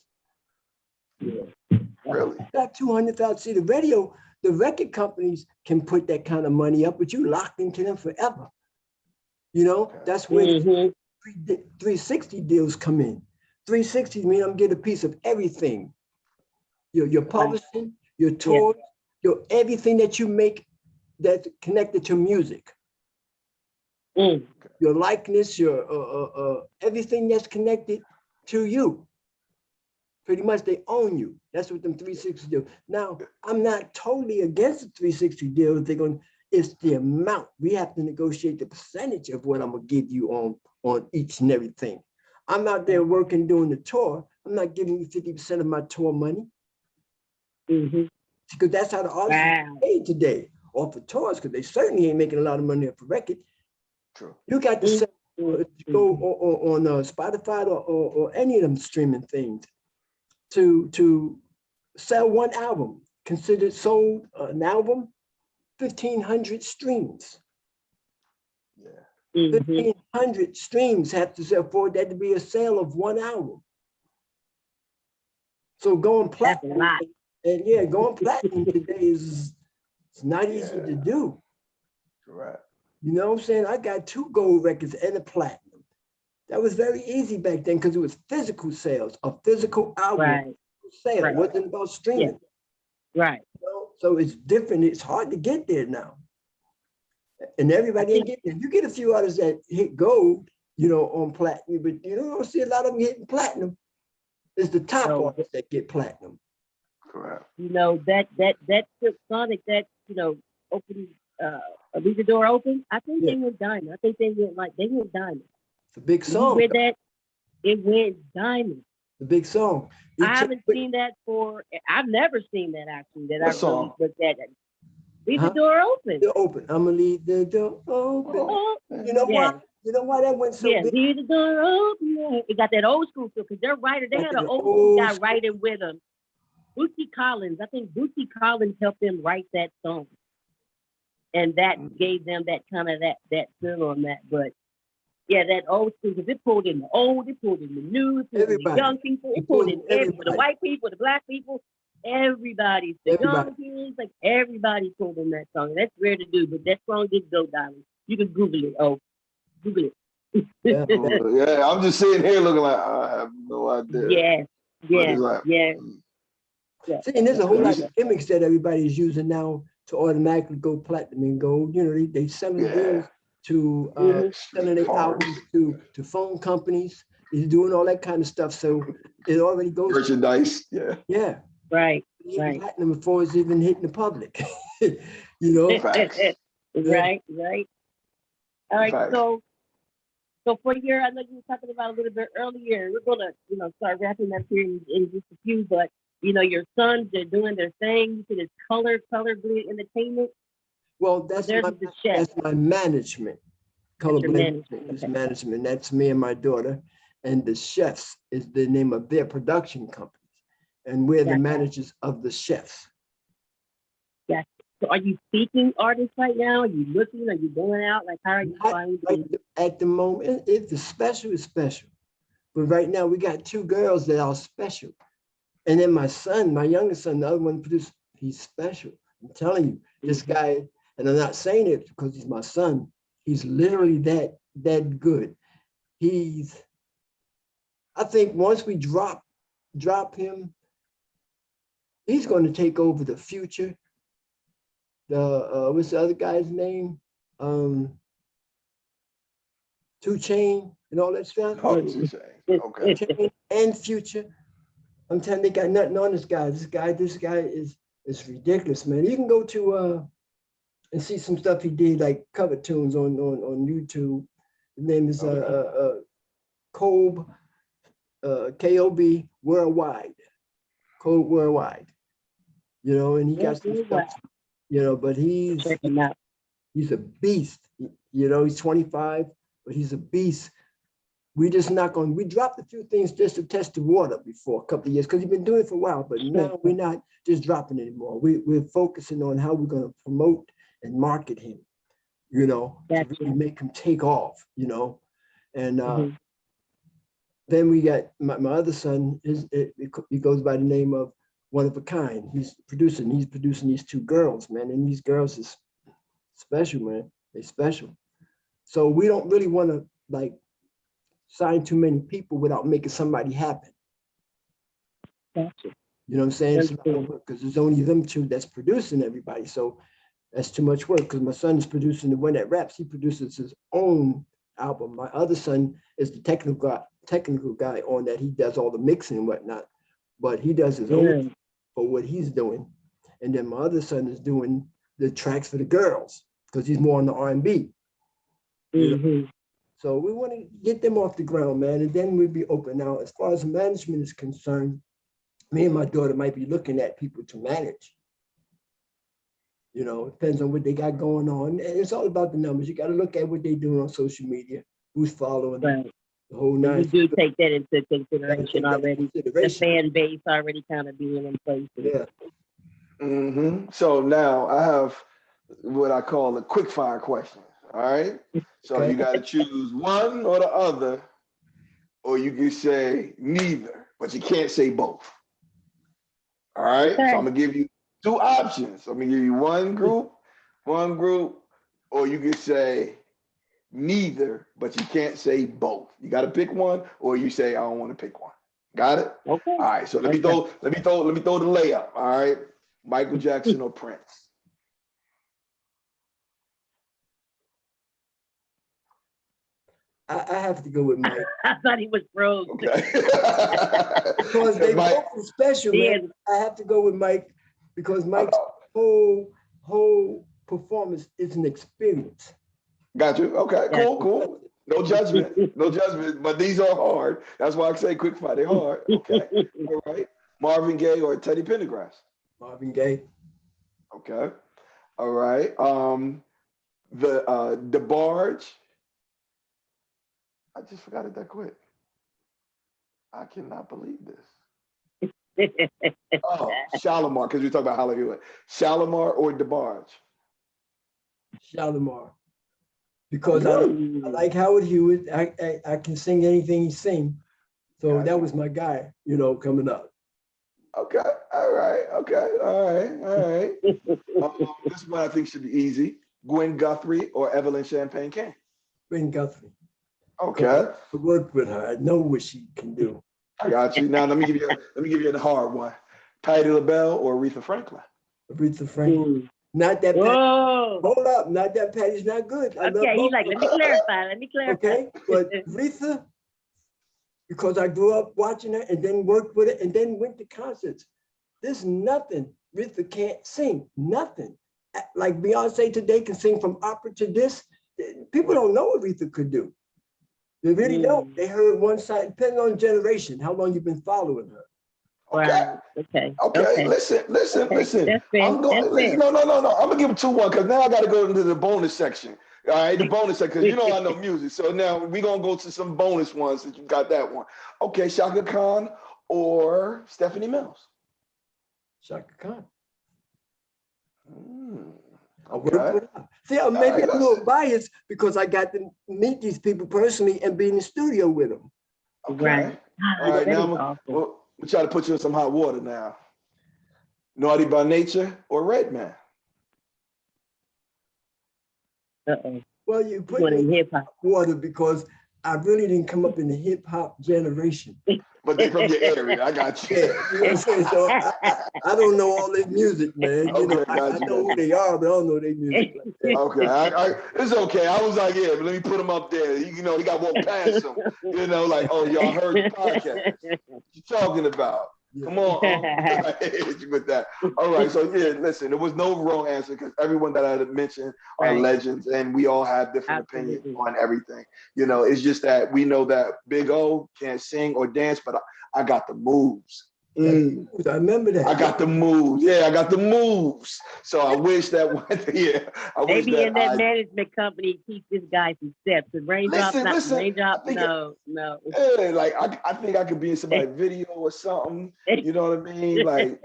Yeah. Really? Got $200,000. See, the record companies can put that kind of money up, but you locked into them forever. That's where 360 deals come in. 360 mean I'm getting a piece of everything. Your publishing, your tours, your everything that you make that's connected to music. Your likeness, your everything that's connected to you. Pretty much they own you. That's what them 360 do. Now, I'm not totally against the 360 deal. It's the amount. We have to negotiate the percentage of what I'm gonna give you on each and everything. I'm out there working, doing the tour. I'm not giving you 50% of my tour money. Because that's how the artists are paid today, off of tours, because they certainly ain't making a lot of money off a record. True. You got to sell, go on Spotify or any of them streaming things to sell one album, considered sold an album, 1,500 streams. 1,500 streams have to sell for that to be a sale of one album. So going platinum, going platinum today is not easy to do. Correct. You know what I'm saying? I got 2 gold records and a platinum. That was very easy back then because it was physical sales, a physical album sale. It wasn't about streaming. Right. So it's different. It's hard to get there now. And everybody ain't getting it. You get a few artists that hit gold, on platinum, but you don't see a lot of them hitting platinum. It's the top artists that get platinum. Correct. That Silk Sonic that opened leave the door open. I think they went diamond. I think they went diamond. It's a big song. You read that? It went diamond. The big song. I haven't seen that I've never seen that actually. That what I really song? looked at. Leave the door open. Door open. I'm gonna leave the door open. You know why? You know why that went so big? Leave the door open. It got that old school feel because their writer, they had an old school guy writing with them. Bootsy Collins, I think Bootsy Collins helped them write that song. And that gave them that kind of that feel on that. But yeah, that old school, because it pulled in the old, it pulled in the new, it pulled in the young people, it pulled in everybody, the white people, the black people, everybody, the young kids, like everybody pulled in that song. That's rare to do, but that song did go down. You can Google it. Oh, Google it. Yeah, I'm just sitting here looking like I have no idea. Yeah. See, and there's a whole lot of gimmicks that everybody is using now to automatically go platinum and gold. You know, they selling deals to selling their albums to phone companies. He's doing all that kind of stuff. So it already goes merchandise. Yeah. Right. Platinum before it's even hitting the public. You know. Right. All right. So for your, I know you were talking about a little bit earlier. We're gonna, start wrapping up here in just a few, but your sons, they're doing their thing. You said it's Culler Blend Entertainment. Well, that's my management. Culler Blend is management. That's me and my daughter. And the chefs is the name of their production companies. And we're the managers of the chefs. Yes. So are you seeking artists right now? Are you looking? Are you going out? Like, how are you finding? At the moment, if the special is special. But right now, we got 2 girls that are special. And then my son, my youngest son, the other one produced, he's special. I'm telling you, this guy, and I'm not saying it because he's my son, he's literally that good. I think once we drop him, he's going to take over the future. What's the other guy's name? 2 Chainz and all that stuff. Oh, 2 Chainz. Okay. 2 Chainz and Future. I'm telling you, they got nothing on this guy. This guy is ridiculous, man. You can go to and see some stuff he did, like cover tunes on YouTube. His name is Kobe, K-O-B Worldwide. Code Worldwide. And he got some stuff, but he's a beast. He's 25, but he's a beast. We dropped a few things just to test the water before a couple of years because he's been doing it for a while, but now we're not just dropping anymore. We're focusing on how we're going to promote and market him, to really make him take off, and then we got my other son, he goes by the name of One of a Kind. He's producing these 2 girls, man, and these girls is special, man. They're special. So we don't really want to sign too many people without making somebody happen. Gotcha. You know what I'm saying? It's a lot of work because there's only them 2 that's producing everybody. So that's too much work because my son is producing the one that raps. He produces his own album. My other son is the technical guy on that. He does all the mixing and whatnot, but he does his own for what he's doing. And then my other son is doing the tracks for the girls because he's more on the R&B. So we want to get them off the ground, man, and then we'll be open. Now, as far as management is concerned, me and my daughter might be looking at people to manage. It depends on what they got going on. And it's all about the numbers. You got to look at what they're doing on social media, who's following them, the whole nine. You do take that into consideration already. The fan base already kind of being in place. Yeah. So now I have what I call a quick fire question. All right. So you got to choose one or the other, or you can say neither, but you can't say both. All right. Okay. So I'm going to give you 2 options. I'm going to give you one group, or you can say neither, but you can't say both. You got to pick one, or you say I don't want to pick one. Got it? Okay. All right. So let me throw the layup. All right. Michael Jackson or Prince? I have to go with Mike. I thought he was broke. Okay. Because they both are special, man. I have to go with Mike because Mike's whole performance is an experience. Got you. Okay, cool. No judgment, but these are hard. That's why I say quick fire. They're hard. Okay. All right. Marvin Gaye or Teddy Pendergrass? Marvin Gaye. Okay. All right. The barge. I just forgot it that quick. I cannot believe this. Oh, Shalimar, because we talk about Hollywood. Shalimar or DeBarge? Shalimar. Because I like Howard Hewitt. I can sing anything he sing. So that was my guy, you know, coming up. Okay. All right. Okay. All right. This one I think should be easy. Gwen Guthrie or Evelyn Champagne King? Gwen Guthrie. Okay. I worked with her. I know what she can do. I got you. Now let me give you the hard one. Patti LaBelle or Aretha Franklin? Aretha Franklin. Not that Patty. Hold up. Not that Patty's not good. Okay, he's like, let me clarify. Okay, but Aretha, because I grew up watching her and then worked with it and then went to concerts. There's nothing Aretha can't sing. Nothing. Like Beyonce today can sing from opera to this. People don't know what Aretha could do. They really don't. They heard one side, depending on generation, how long you've been following her. Okay. Listen. I'm going. No. I'm gonna give it 2-1 because now I got to go into the bonus section. All right, the bonus section because you know I know music. So now we're gonna go to some bonus ones that you got that one. Okay, Shaka Khan or Stephanie Mills? Shaka Khan. Okay. See, maybe I'm a little biased because I got to meet these people personally and be in the studio with them. Okay. Right. All right, now we'll try to put you in some hot water now. Naughty by Nature or Redman? Well, you put me in hip hop water because I really didn't come up in the hip hop generation. But they from your area, I got you. Yeah, you know what I'm saying? So I don't know all their music, man. You know, I know who they are, but I don't know their music. Like that. Okay, it's okay. I was like, yeah, but let me put him up there. You know, he got walk past him. You know, like, oh, y'all heard the podcast. What you talking about? Yeah. Come on, with that. All right, so yeah, listen, there was no wrong answer because everyone that I had mentioned are legends, and we all have different opinions on everything. You know, it's just that we know that Big O can't sing or dance, but I got the moves. I remember that. I got the moves. Yeah, I got the moves. So I wish that one. Yeah, maybe in that management company teach this guy some steps. The raindrops, no. Yeah, like I think I could be in somebody's video or something. You know what I mean? Like,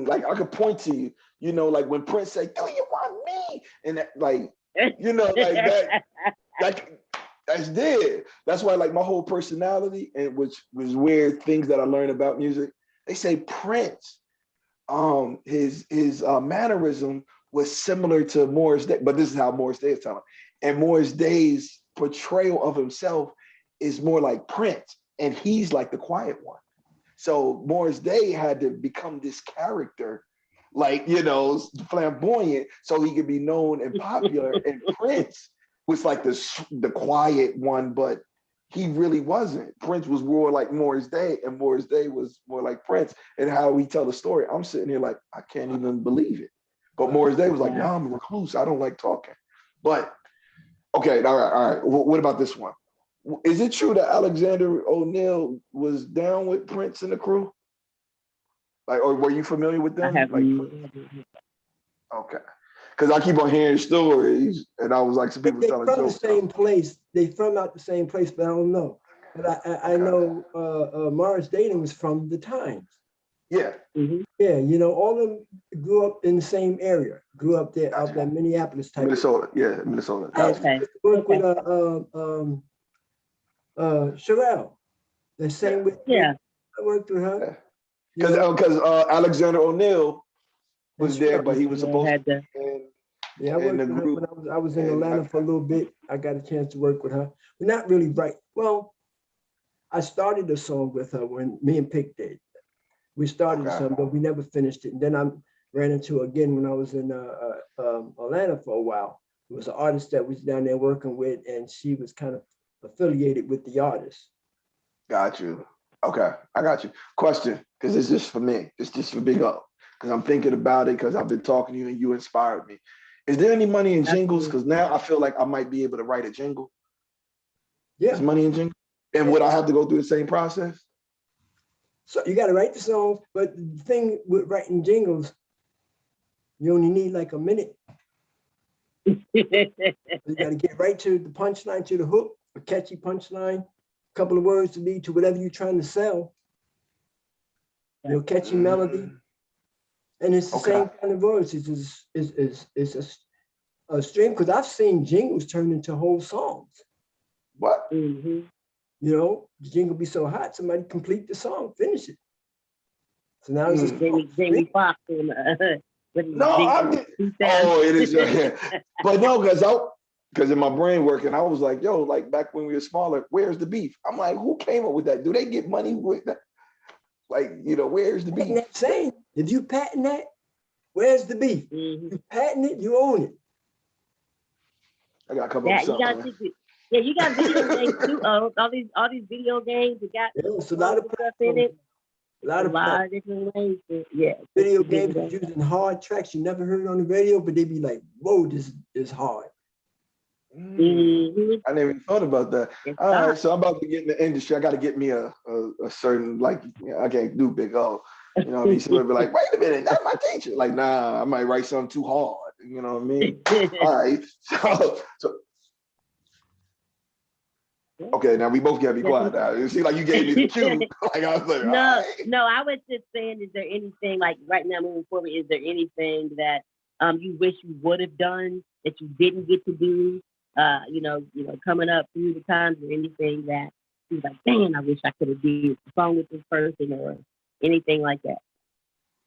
like I could point to you. You know, like when Prince say, "Do you want me?" and that, like, you know, like that. Like that's there. That's why, like, my whole personality, and which was weird things that I learned about music. They say Prince, his mannerism was similar to Morris Day, but this is how Morris Day is telling. And Morris Day's portrayal of himself is more like Prince, and he's like the quiet one. So Morris Day had to become this character, like, you know, flamboyant, so he could be known and popular. And Prince was like the quiet one, but he really wasn't. Prince was more like Morris Day, and Morris Day was more like Prince. And how we tell the story, I'm sitting here like, I can't even believe it. But Morris Day was like, no, I'm a recluse. I don't like talking. But, okay, all right. What about this one? Is it true that Alexander O'Neal was down with Prince and the crew? Like, or were you familiar with them? Okay. Because I keep on hearing stories, and I was like, some people telling jokes. They from the same place. They from out the same place, but I don't know. But I know Morris Day was from the Times. Yeah. Mm-hmm. Yeah, you know, all of them grew up in the same area. Grew up there, out that Minneapolis type. Minnesota, yeah, Minnesota. Okay. Work with Sherelle. The same with I worked with her. Because Alexander O'Neal was there, but he was supposed to. Yeah, I worked with her when I was in Atlanta for a little bit. I got a chance to work with her. But not really right. Well, I started a song with her when me and Pick did. We started a song, but we never finished it. And then I ran into her again when I was in Atlanta for a while. It was an artist that was down there working with, and she was kind of affiliated with the artist. Got you. Okay, I got you. Question, because it's just for me. It's just for Big O. Because I'm thinking about it, because I've been talking to you and you inspired me. Is there any money in jingles? Because now I feel like I might be able to write a jingle. Yeah. Is money in jingles? And would I have to go through the same process? So you got to write the songs, but the thing with writing jingles, You only need like a minute. You got to get right to the punchline, to the hook, a catchy punchline, a couple of words to lead to whatever you're trying to sell. You know, catchy melody. And it's the same kind of voice. It's a stream, because I've seen jingles turn into whole songs. What? You know, the jingle be so hot, somebody complete the song, finish it. So now it's just Jamie Foxx and it is. But no, because in my brain working, I was like, yo, like back when we were smaller, where's the beef? I'm like, who came up with that? Do they get money with that? Like, you know, where's the beef? That saying, if you patent that, where's the beef? You patent it, you own it. I got a couple of something. You got video games too. All these video games, you got it's a lot of stuff in it. A lot of different ways. Video games using hard tracks you never heard on the radio, but they be like, whoa, this is hard. I never even thought about that. All right, so I'm about to get in the industry. I got to get me a certain, like, I can't do big O. You know what I mean? Somebody be like, wait a minute, that's my teacher. Like, nah, I might write something too hard. You know what I mean? All right. So okay, now we both gotta be quiet now. You see, like you gave me the cue. Like I was like, no, I was just saying, is there anything like right now moving forward, is there anything that you wish you would have done that you didn't get to do? You know, coming up through the times, or anything that you're like, dang, I wish I could have did a song with this person or anything like that.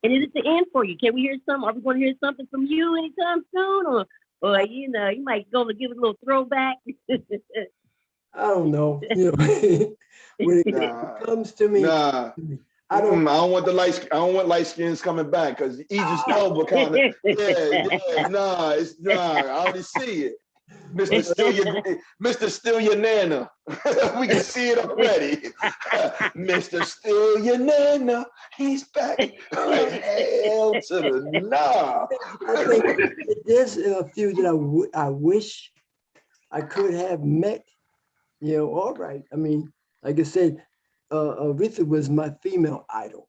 And is it the end for you? Can we hear some? Are we going to hear something from you anytime soon, or you know, you might go to give it a little throwback? I don't know. You know, when it comes to me, I don't want light skins coming back, because Idris Elba kind of I already see it. Mr. Still Your Nana. We can see it already. Mr. Still Your Nana, he's back. Hell to the nah. I think there's a few that I wish I could have met. You know, all right. I mean, like I said, Aretha was my female idol.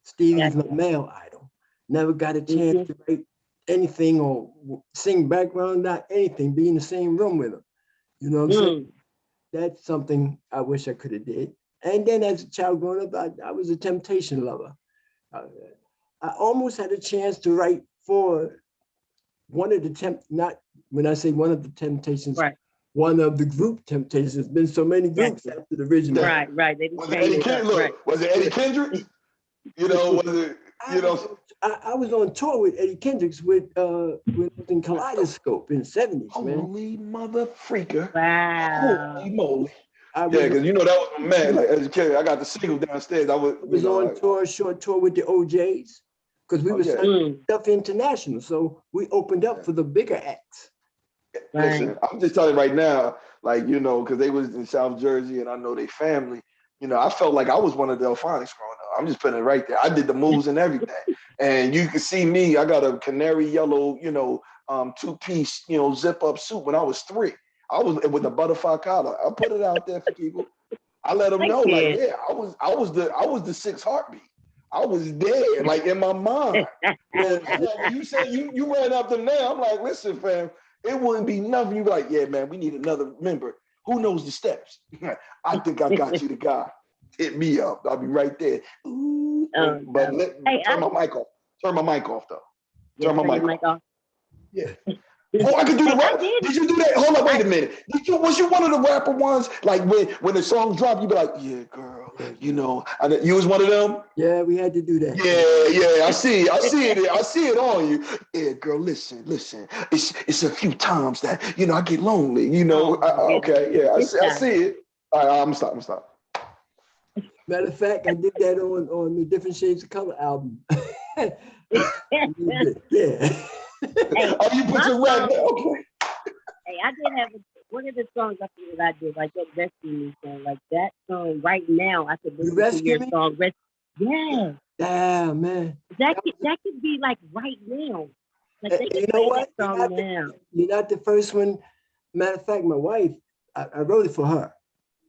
Stevie's my male idol. Never got a chance to write anything or sing background, not anything, be in the same room with them. You know what I'm saying? That's something I wish I could have did. And then as a child growing up, I was a Temptation lover. I almost had a chance to write for one of the not when I say one of the Temptations, one of the group Temptations. There's been so many groups after the original. Right. Was it Eddie Kendrick? You know, was it? You know, I was on tour with Eddie Kendricks in Kaleidoscope in the 70s, man. Holy mother freaker! Wow! Holy moly! Because you know that was my man. Like as a kid, I got the single downstairs. I was on tour, short tour with the OJs, because we were signing stuff international, so we opened up for the bigger acts. Listen, I'm just telling you right now, like, you know, because they was in South Jersey and I know they family, you know, I felt like I was one of the Delphonics growing up. I'm just putting it right there. I did the moves and everything. And you can see me, I got a canary yellow, you know, two-piece, you know, zip-up suit when I was 3. I was with a butterfly collar. I put it out there for people. I let them know, like, yeah, I was the 6th heartbeat. I was there, like in my mind. And you said you ran up to them now. I'm like, listen, fam, it wouldn't be nothing. You'd be like, yeah, man, we need another member. Who knows the steps? I think I got you the guy. Hit me up. I'll be right there. Ooh, but turn my mic off. Turn my mic off, though. Turn my mic off. Yeah. Oh, I could do the rap. Did you do that? Hold up, wait a minute. Was you one of the rapper ones? Like when the song dropped, you'd be like, yeah, girl, you know. You was one of them? Yeah, we had to do that. Yeah, I see it on you. Yeah, girl, listen. It's a few times that, you know, I get lonely, you know. I see it. All right, I'm gonna stop. Matter of fact, I did that on the Different Shades of Color album. Yeah. Hey, you put your rap there? Okay. Hey, I did have one of the songs I think that I did, like that Rescue Me song, like that song right now. I could listen to your song. Yeah. Damn, man. That could be like right now. Like they you know what? Now. You're not the first one. Matter of fact, my wife, I wrote it for her.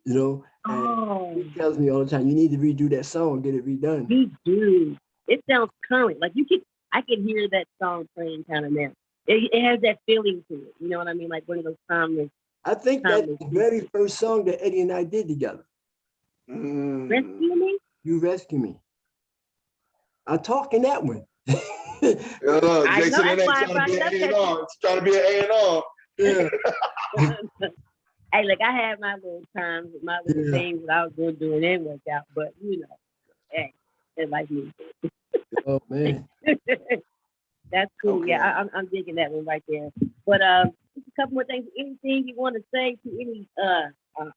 You know, and she tells me all the time, you need to redo that song, get it redone. You do. It sounds current. Like I can hear that song playing kind of now. It has that feeling to it. You know what I mean? Like one of those timeless. I think that's the very first song that Eddie and I did together. Rescue Me? You Rescue Me. I talk in that one. Jason ain't trying to be an A&R. It's trying to be an A&R. Yeah. Hey, look, I had my little times with my little things that I was going to do and then work out, but you know, hey, it's like me. Oh man. That's cool. Okay. Yeah, I'm digging that one right there. But just a couple more things. Anything you want to say to any do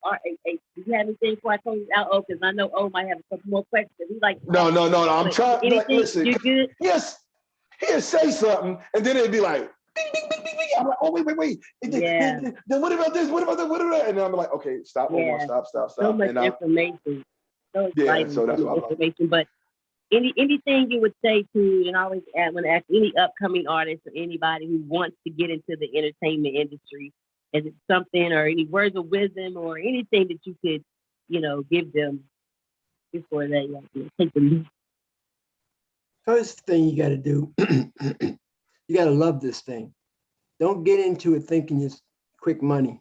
you have anything before I close out? Oh, because I know might have a couple more questions. He's like, No. I'm trying. Anything? Listen, You good? Yes. He'll say something, and then it'd be like, bing, bing, bing, bing, bing. I'm like, oh, wait. Then what about this? What about that? What about that? And I'm like, okay, stop. Hold on, stop. So much and information. So exciting. So that's what information. But anything you would say to, and I always want to ask any upcoming artist or anybody who wants to get into the entertainment industry, is it something or any words of wisdom or anything that you could, give them before they take the leap? First thing you got to do, you got to love this thing. Don't get into it thinking it's quick money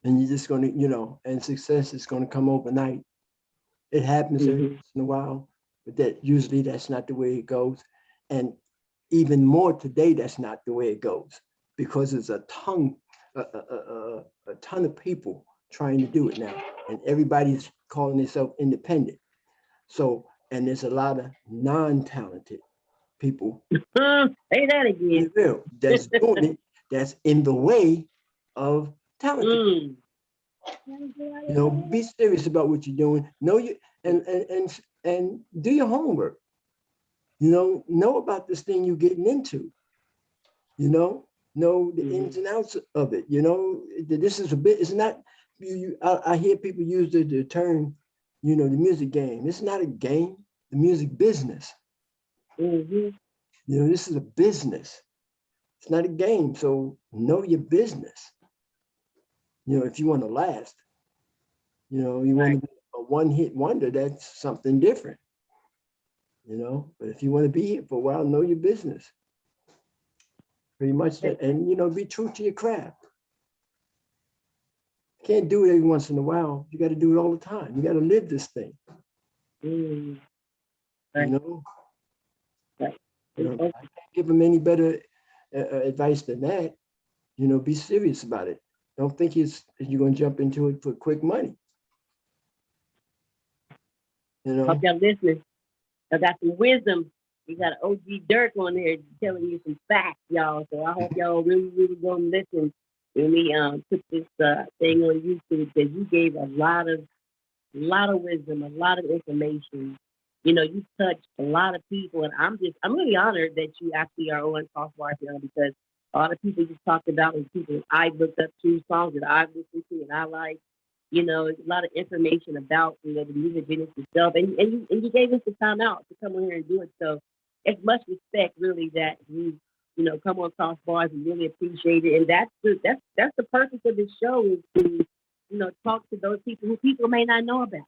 and you're just going to, and success is going to come overnight. It happens every once in a while, but that's not the way it goes. And even more today, that's not the way it goes because there's a ton of people trying to do it now, and everybody's calling themselves independent. So, and there's a lot of non-talented people. Say that again. That's doing it. That's in the way of talented. Be serious about what you're doing. Know you and do your homework. Know about this thing you're getting into. Know the ins and outs of it. This is a bit. It's not. I hear people use the term, the music game. It's not a game. The music business. This is a business. It's not a game. So know your business. If you want to last, you want to be a one-hit wonder, that's something different. But if you want to be here for a while, know your business. Pretty much that, and be true to your craft. You can't do it every once in a while. You got to do it all the time. You got to live this thing. I can't give them any better advice than that. Be serious about it. Don't think you're going to jump into it for quick money. Hope y'all listening. I got some wisdom. You got OG Derk on there telling you some facts, y'all. So I hope y'all really, really gonna listen when we put this thing on YouTube, because you gave a lot of wisdom, a lot of information. You touched a lot of people, and I'm really honored that you actually are on Crosswire now, because a lot of people you talked about and people that I've looked up to, songs that I've listened to and I like. A lot of information about the music business itself, and you gave us the time out to come on here and do it. So it's much respect, really, that you come on Crossbars and really appreciate it. And that's the purpose of this show, is to talk to those people who people may not know about.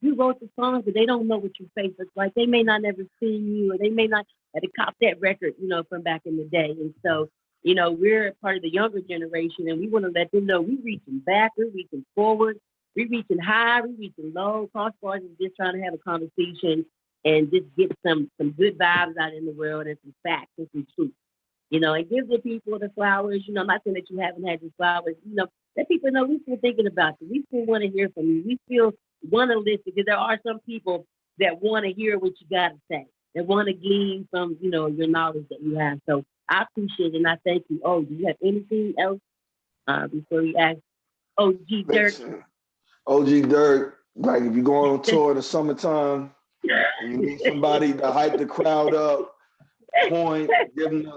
You wrote the songs, but they don't know what your face looks like. They may not never seen you, or they may not have copped that record, from back in the day. And so, we're part of the younger generation, and we want to let them know we're reaching back, we're reaching forward, we're reaching high, we're reaching low. Crossbars is just trying to have a conversation and just get some good vibes out in the world, and some facts and some truth, and give the people the flowers. I'm not saying that you haven't had your flowers, let people know we still thinking about you. We still want to hear from you. We still want to listen, because there are some people that want to hear what you got to say. They want to glean from, your knowledge that you have. So I appreciate it, and I thank you. Oh, do you have anything else before we ask OG Derk? OG Derk, like if you go on tour in the summertime and you need somebody to hype the crowd up, point, give them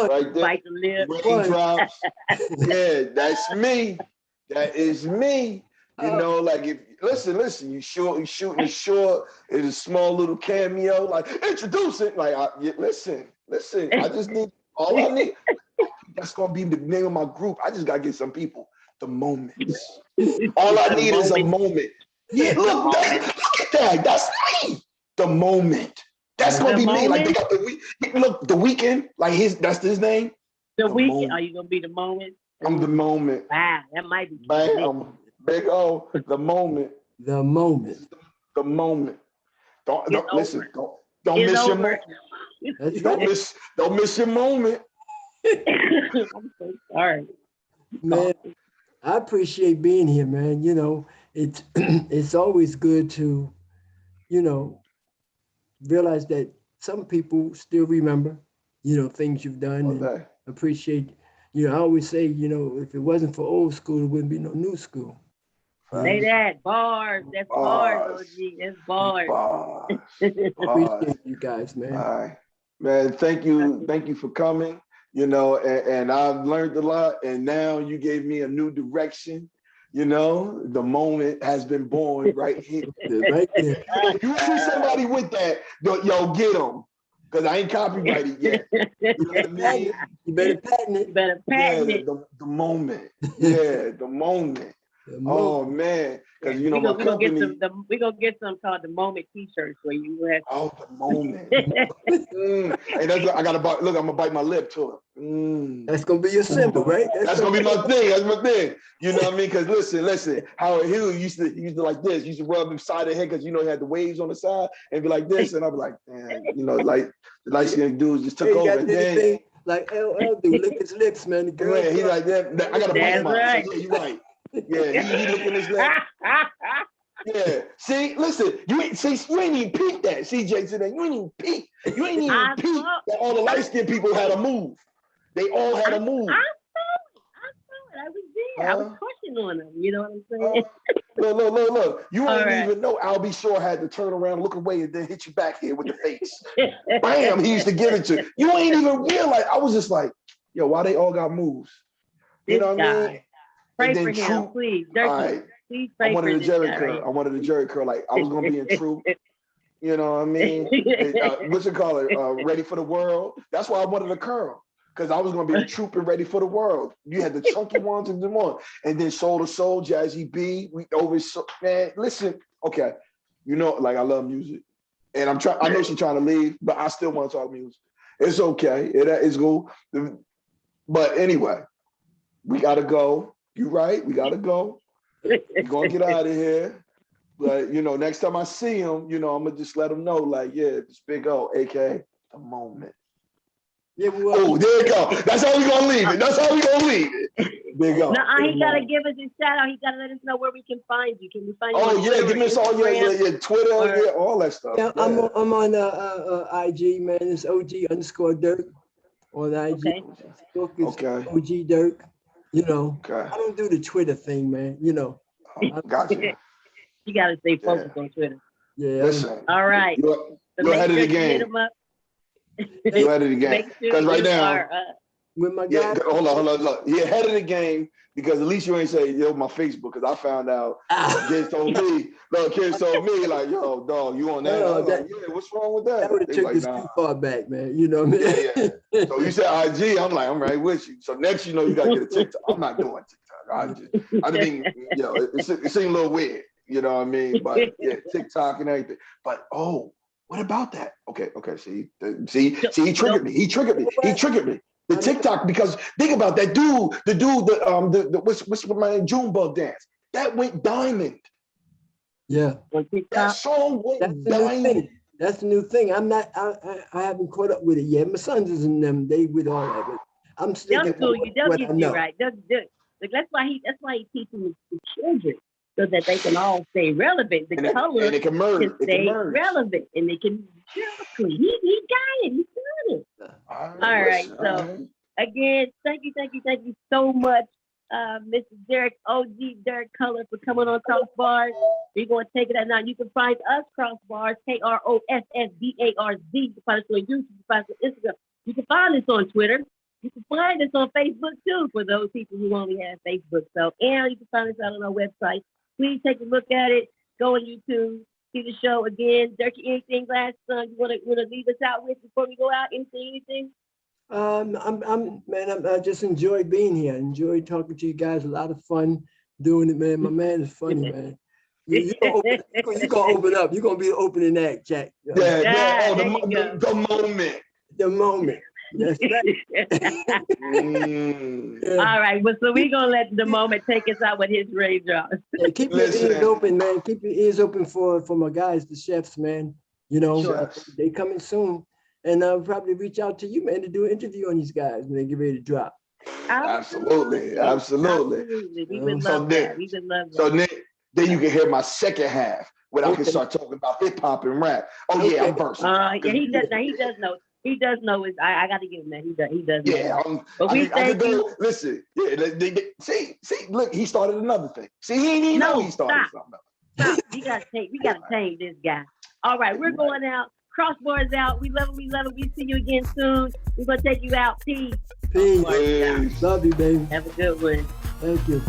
right there, raindrops. Yeah, that's me. That is me. Like if listen, you shooting a short, it's a small little cameo, like introduce it. Like listen, I just need all I need. That's gonna be the name of my group. I just gotta get some people. The moments. All I need is a moment. Yeah, look at that. That's me. The moment. That's gonna be me. Like they Moment? got look, the weekend, like that's his name. The weekend. Moment. Are you gonna be the moment? I'm the moment. Wow, that might be. Bam. Big O, the moment. The moment. The moment. Don't listen. Over. Don't It's miss your over. moment. That's Don't right. miss your moment. I'm so sorry. Man, I appreciate being here, man. You know, it's it's always good to, you know, realize that some people still remember, you know, things you've done and Okay. appreciate. You know, I always say, you know, if it wasn't for old school, there wouldn't be no new school. Say that. Bars. That's bars, OG. That's bars. Bars. Appreciate you guys, man. All right. Man, thank you for coming. You know, and I've learned a lot, and now you gave me a new direction. You know, the moment has been born right here. Right there. You see somebody with that, yo, get them. Because I ain't copyrighted yet. You know what I mean? You better patent it. You better patent it. The moment. Yeah, the moment. Oh man, because you know my company. We're gonna get some called the Moment T-shirts where you have. Oh, the moment. Hey, that's I gotta bite. Look, I'm gonna bite my lip to it. That's gonna be your symbol, right? That's gonna be my thing. That's my thing. You know what I mean? Because listen. Howard Hill used to like this. He used to rub him side of the head because you know he had the waves on the side and be like this, and I'd be like, man, you know, like the light skinned dudes just took over. And then like LL do, lick his lips, man. The girl, he like that. I gotta bite mine. Right. So, yeah, you're right. Yeah, he looking his lip. Yeah. See, listen, you ain't even peeped that. CJ today, you ain't even peeped. You ain't even peeped that all the light-skinned people had a move. They all had a move. I saw it. I was there. I was pushing on them. You know what I'm saying? Look. You ain't even know Albie Shore had to turn around, look away, and then hit you back here with the face. Bam, he used to give it to you. You ain't even realize. I was just like, yo, why they all got moves? You know what I mean? Pray for him, please. Derky, please pray for this guy. I wanted a Jerry curl. Like I was gonna be in Troop. You know what I mean? What's it called? Ready for the World. That's why I wanted a curl. Because I was gonna be a Troop and Ready for the World. You had the chunky ones and them on. And then Soul to Soul, Jazzy B. We always man, listen, okay. You know, like I love music. And I know she's trying to leave, but I still want to talk music. It's okay. It's cool. But anyway, we gotta go. You right, we gotta go. We're gonna get out of here. But you know, next time I see him, you know, I'm gonna just let him know, like, yeah, it's Big O, aka the moment. Yeah, oh, there you go. That's how we gonna leave it. Big O. No, he gotta give us a shout out. He gotta let us know where we can find you. Can we find you? Oh yeah, give us all your Twitter, all that stuff. Yeah, I'm on IG, man. It's OG_Derk on IG. Okay. OG Derk. You know, I don't do the Twitter thing, man. You know. Gotcha. You gotta stay focused on Twitter. Yeah. Listen. All right. You're ahead of the game. You're ahead of the game. Because right now, with my guy. Hold on. Look, you're ahead of the game because at least you ain't say, yo, my Facebook, because I found out kids told me, like, yo, dog, you on that? No, like, yeah, what's wrong with that? That would have took this too far back, man. You know what I mean? Yeah. So you said IG, I'm like, I'm right with you. So next, you know, you got to get a TikTok. I'm not doing TikTok. I think, you know, it seemed a little weird, you know what I mean? But yeah, TikTok and everything. But, what about that? Okay, see, he triggered me. The TikTok, because think about that dude, what's my name? Junebug dance. That went diamond. Yeah. That song went diamond. That's the new thing. I haven't caught up with it yet. My sons is in them, they with all that, but I'm still what I know. Right. That's why he teaching the children so that they can all stay relevant. The color and it can merge. Can stay relevant, and they can exactly. He got it. He's doing it. All right. So again, thank you so much, Mr. Derek, OG Derek Culler, for coming on Crossbars. We're going to take it out now. You can find us Crossbars, KROSSBARZ. You can find us on YouTube. You can find us on Instagram. You can find us on Twitter. You can find us on Facebook too, for those people who only have Facebook. So, and you can find us out on our website. Please take a look at it. Go on YouTube, see the show again. Derky, anything last you want to leave us out with before we go out? Anything? I just enjoy being here. I enjoy talking to you guys. A lot of fun doing it, man. My man is funny, man. You gonna open up. You're gonna be the opening act, Jack. Yeah. Oh, the moment. The moment. That's right. All right. Well, so we're gonna let the moment take us out with his raindrops. Yeah, keep your ears open, man. Keep your ears open for my guys, the chefs, man. You know, they coming soon. And I'll probably reach out to you, man, to do an interview on these guys when they get ready to drop. Absolutely. We would love that. We would love that. So Nick, then you can hear my second half when I can start talking about hip hop and rap. Oh yeah, I'm versatile. Yeah, he does know. He does know. I got to give him that. He does. Yeah, but we thank you. Listen, see, look, he started another thing. See, he didn't even know he started something else. Stop. We gotta change this guy. All right, we're going out. Crossboards out. We love him. We see you again soon. We're gonna take you out. Peace. Peace. Love you, baby. Have a good one. Thank you.